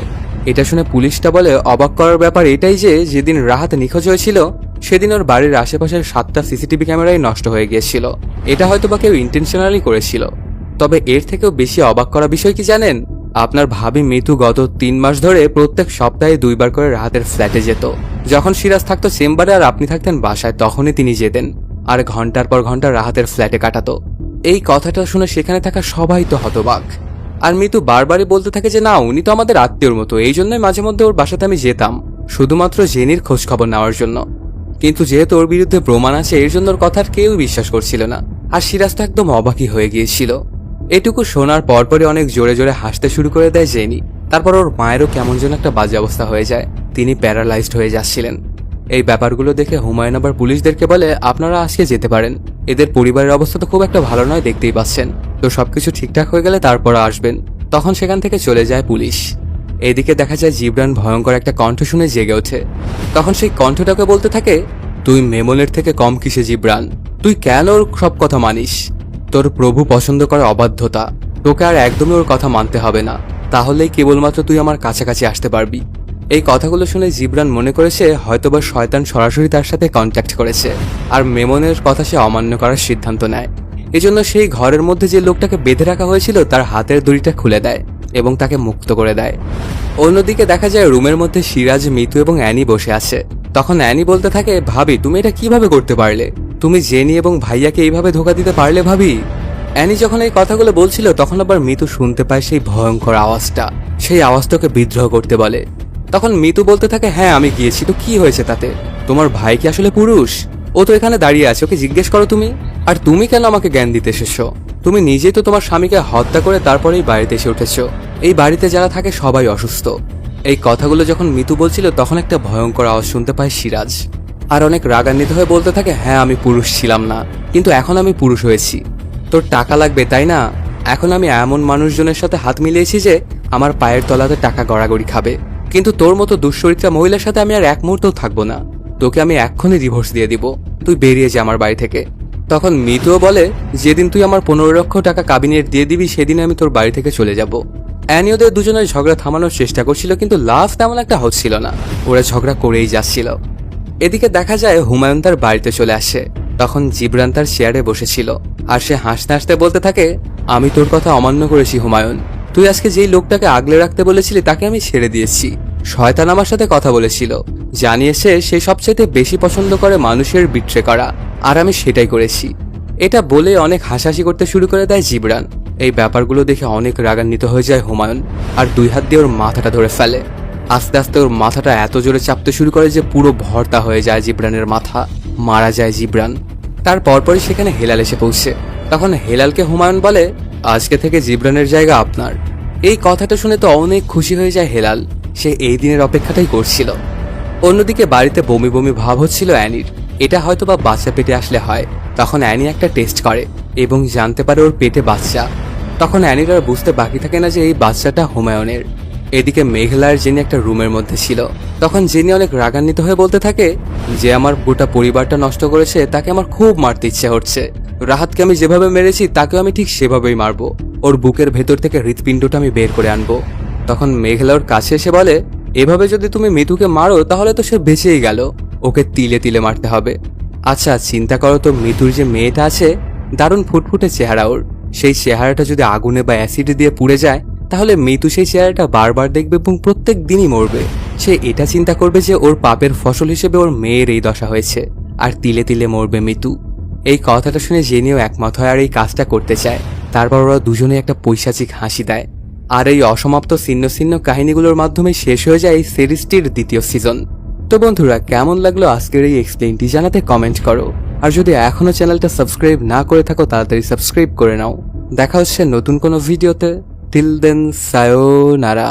এটা শুনে পুলিশটা বলে, অবাক করার ব্যাপার এটাই যে যেদিন রাহাত নিখোঁজ হয়েছিল সেদিন ওর বাড়ির আশেপাশের 7টা সিসিটিভি ক্যামেরাই নষ্ট হয়ে গিয়েছিল। এটা হয়তো বা কেউ ইন্টেনশনালি করেছিল। তবে এর থেকেও বেশি অবাক করা বিষয় কি জানেন? আপনার ভাবি মিতু গত 3 মাস ধরে প্রত্যেক সপ্তাহে 2 বার করে রাহাতের ফ্ল্যাটে যেত। যখন সিরাজ থাকতো চেম্বারে আর আপনি থাকতেন বাসায়, তখনই তিনি যেতেন আর ঘন্টার পর ঘন্টা রাহাতের ফ্ল্যাটে কাটাতো। এই কথাটা শুনে সেখানে থাকা সবাই তো হতবাক। আর মিতু বারবারই বলতে থাকে যে না, উনি তো আমাদের আত্মীয়র মতো, এই জন্যই মাঝে মধ্যে ওর বাসাতে আমি যেতাম শুধুমাত্র জেনির খোঁজ খবর নেওয়ার জন্য। কিন্তু যেহেতু ওর বিরুদ্ধে প্রমাণ আছে, এর জন্য ওর কথার কেউ বিশ্বাস করছিল না। আর সিরাজ তো একদম অবাকই হয়ে গিয়েছিল। এটুকু শোনার পরপরই অনেক জোরে জোরে হাসতে শুরু করে দেয় জেনি। তারপর ওর মায়েরও কেমন যেন একটা বাজে অবস্থা হয়ে যায়, তিনি প্যারালাইজড হয়ে যাচ্ছিলেন। এই ব্যাপারগুলো দেখে হুমায়ুন আবার পুলিশদেরকে বলে, আপনারা আজকে যেতে পারেন, এদের পরিবারের অবস্থা তো খুব একটা ভালো নয়, দেখতেই পাচ্ছেন, তো সবকিছু ঠিকঠাক হয়ে গেলে তারপর আসবেন। তখন সেখান থেকে চলে যায় পুলিশ। এদিকে দেখা যায় জিবরান ভয়ঙ্কর একটা কণ্ঠ শুনে জেগে ওঠে। তখন সেই কণ্ঠটাকে বলতে থাকে, তুই মেমনের থেকে কম কিসে জিবরান? তুই কেন ওর সব কথা মানিস? তোর প্রভু পছন্দ করে অবাধ্যতা, তোকে আর একদমই ওর কথা মানতে হবে না, তাহলেই কেবলমাত্র তুই আমার কাছাকাছি আসতে পারবি। এই কথাগুলো শুনে জিবরান মনে করেছে হয়তোবা শয়তান সরাসরি তার সাথে কন্ট্যাক্ট করেছে আর মেমনের কথা সে অমান্য করার সিদ্ধান্ত নেয়। এজন্য সেই ঘরের মধ্যে যে লোকটাকে বেঁধে রাখা হয়েছিল তার হাতের দড়িটা খুলে দেয় এবং তাকে মুক্ত করে দেয়। অন্যদিকে দেখা যায় রুমের মধ্যে সিরাজ, মিতু এবং অ্যানি বসে আছে। তখন অ্যানি বলতে থাকে, ভাবি তুমি এটা কিভাবে করতে পারলে? তুমি জেনি এবং ভাইয়াকে এইভাবে ধোকা দিতে পারলে ভাবি? অ্যানি যখন এই কথাগুলো বলছিল তখন আবার মিতু শুনতে পায় সেই ভয়ঙ্কর আওয়াজটা। সেই আওয়াজটাকে বিদ্রোহ করতে বলে। তখন মিতু বলতে থাকে, হ্যাঁ আমি গিয়েছি, তো কি হয়েছে তাতে? তোমার ভাই কি আসলে পুরুষ? ও তো এখানে দাঁড়িয়ে আছে, ওকে জিজ্ঞেস করো তুমি। আর তুমি কেন আমাকে জ্ঞান দিতে এসেছো? তুমি নিজেই তো তোমার স্বামীকে হত্যা করে তারপরেই বাড়িতে এসে উঠেছো। এই বাড়িতে যারা থাকে সবাই অসুস্থ। এই কথাগুলো যখন মিতু বলছিল তখন একটা ভয়ঙ্কর আওয়াজ শুনতে পায় সিরাজ। আর অনেক রাগান্বিত হয়ে বলতে থাকে, হ্যাঁ আমি পুরুষ ছিলাম না, কিন্তু এখন আমি পুরুষ হয়েছি। তোর টাকা লাগবে তাই না? এখন আমি এমন মানুষজনের সাথে হাত মিলিয়েছি যে আমার পায়ের তলাতে টাকা গড়াগড়ি খাবে, কিন্তু তোর মতো দুশ্চরিত্রা মহিলার সাথে আমি আর এক মুহূর্তও থাকবো না। তোকে আমি এক্ষুনি ডিভোর্স দিয়ে দিব, তুই বেরিয়ে যা আমার বাড়ি থেকে। তখন মিতুও বলে, যেদিন তুই আমার 15 লক্ষ টাকা কাবিনের দিয়ে দিবি সেদিন আমি তোর বাড়ি থেকে চলে যাব। অ্যানি ওদের দুজনের ঝগড়া থামানোর চেষ্টা করছিল, কিন্তু লাভ তেমন একটা হচ্ছিল না, ওরা ঝগড়া করেই যাচ্ছিল। এদিকে দেখা যায় হুমায়ুন তার বাড়িতে চলে আসে। তখন জিবরান তার চেয়ারে বসেছিল আর সে হাসতে হাসতে বলতে থাকে, আমি তোর কথা অমান্য করেছি হুমায়ুন। তুই আজকে যেই লোকটাকে আগলে রাখতে বলেছিলি তাকে আমি ছেড়ে দিয়েছি। শয়তান আমার সাথে কথা বলেছিল, জানিয়েছে সে সবচেয়ে বেশি পছন্দ করে মানুষের বিট্রে করা, আর আমি সেটাই করেছি। এটা বলে অনেক হাসাহাসি করতে শুরু করে দেয় জিবরান। এই ব্যাপারগুলো দেখে অনেক রাগান্বিত হয়ে যায় হুমায়ুন আর 2 হাত দিয়ে ওর মাথাটা ধরে ফেলে। আস্তে আস্তে ওর মাথাটা এত জোরে চাপতে শুরু করে যে পুরো ভর্তা হয়ে যায় জিবরানের মাথা, মারা যায় জিবরান। তার পরপরই সেখানে হেলাল এসে পৌঁছে। তখন হেলালকে হুমায়ুন বলে, আজকে থেকে জিবরানের জায়গা আপনার। এই কথাটা শুনে তো অনেক খুশি হয়ে যায় হেলাল, সে এই দিনের অপেক্ষাটাই করছিল। অন্যদিকে বাড়িতে বমি বমি ভাব হচ্ছিল অ্যানির, এটা হয়তো বা বাচ্চা পেটে আসলে হয়। তখন অ্যানি একটা টেস্ট করে এবং জানতে পারে ওর পেটে বাচ্চা। তখন অ্যানির আর বুঝতে বাকি থাকে না যে এই বাচ্চাটা হুমায়ুনের। এদিকে মেঘলা আর জেনি একটা রুমের মধ্যে ছিল। তখন জেনি অনেক রাগান্বিত হয়ে বলতে থাকে, যে আমার গোটা পরিবারটা নষ্ট করেছে তাকে আমার খুব মারতে ইচ্ছে হচ্ছে। রাহাতকে আমি যেভাবে মেরেছি তাকেও আমি ঠিক সেভাবেই মারবো, ওর বুকের ভেতর থেকে হৃৎপিণ্ডটা আমি বের করে আনবো। তখন মেঘলা ওর কাছে এসে বলে, এভাবে যদি তুমি মিতুকে মারো তাহলে তো সে বেঁচেই গেল, ওকে তিলে তিলে মারতে হবে। আচ্ছা চিন্তা করো তো, মিতুর যে মেয়েটা আছে দারুণ ফুটফুটে চেহারা ওর, সেই চেহারাটা যদি আগুনে বা অ্যাসিড দিয়ে পুড়ে যায় তাহলে মিতু সেই চেহারাটা বারবার দেখবে এবং প্রত্যেক দিনই মরবে। সে এটা চিন্তা করবে যে ওর পাপের ফসল হিসেবে ওর মেয়ের এই দশা হয়েছে, আর তিলে তিলে মরবে মিতু। এই কথাটা শুনে জেনিও একমত হয় আর এই কাজটা করতে চায়। তারপর ওরা দুজনে একটা পৈশাচিক হাসি দেয়। আর এই অসমাপ্ত ছিন্ন ছিন্ন কাহিনীগুলোর মাধ্যমে শেষ হয়ে যায় এই সিরিজটির 2য় সিজন। তো বন্ধুরা, কেমন লাগলো আজকের এই এক্সপ্লেইনটি জানাতে কমেন্ট করো। আর যদি এখনো চ্যানেলটা সাবস্ক্রাইব না করে থাকো তাড়াতাড়ি সাবস্ক্রাইব করে নাও। দেখা হচ্ছে নতুন কোনো ভিডিওতে। Till then, সায়োনারা।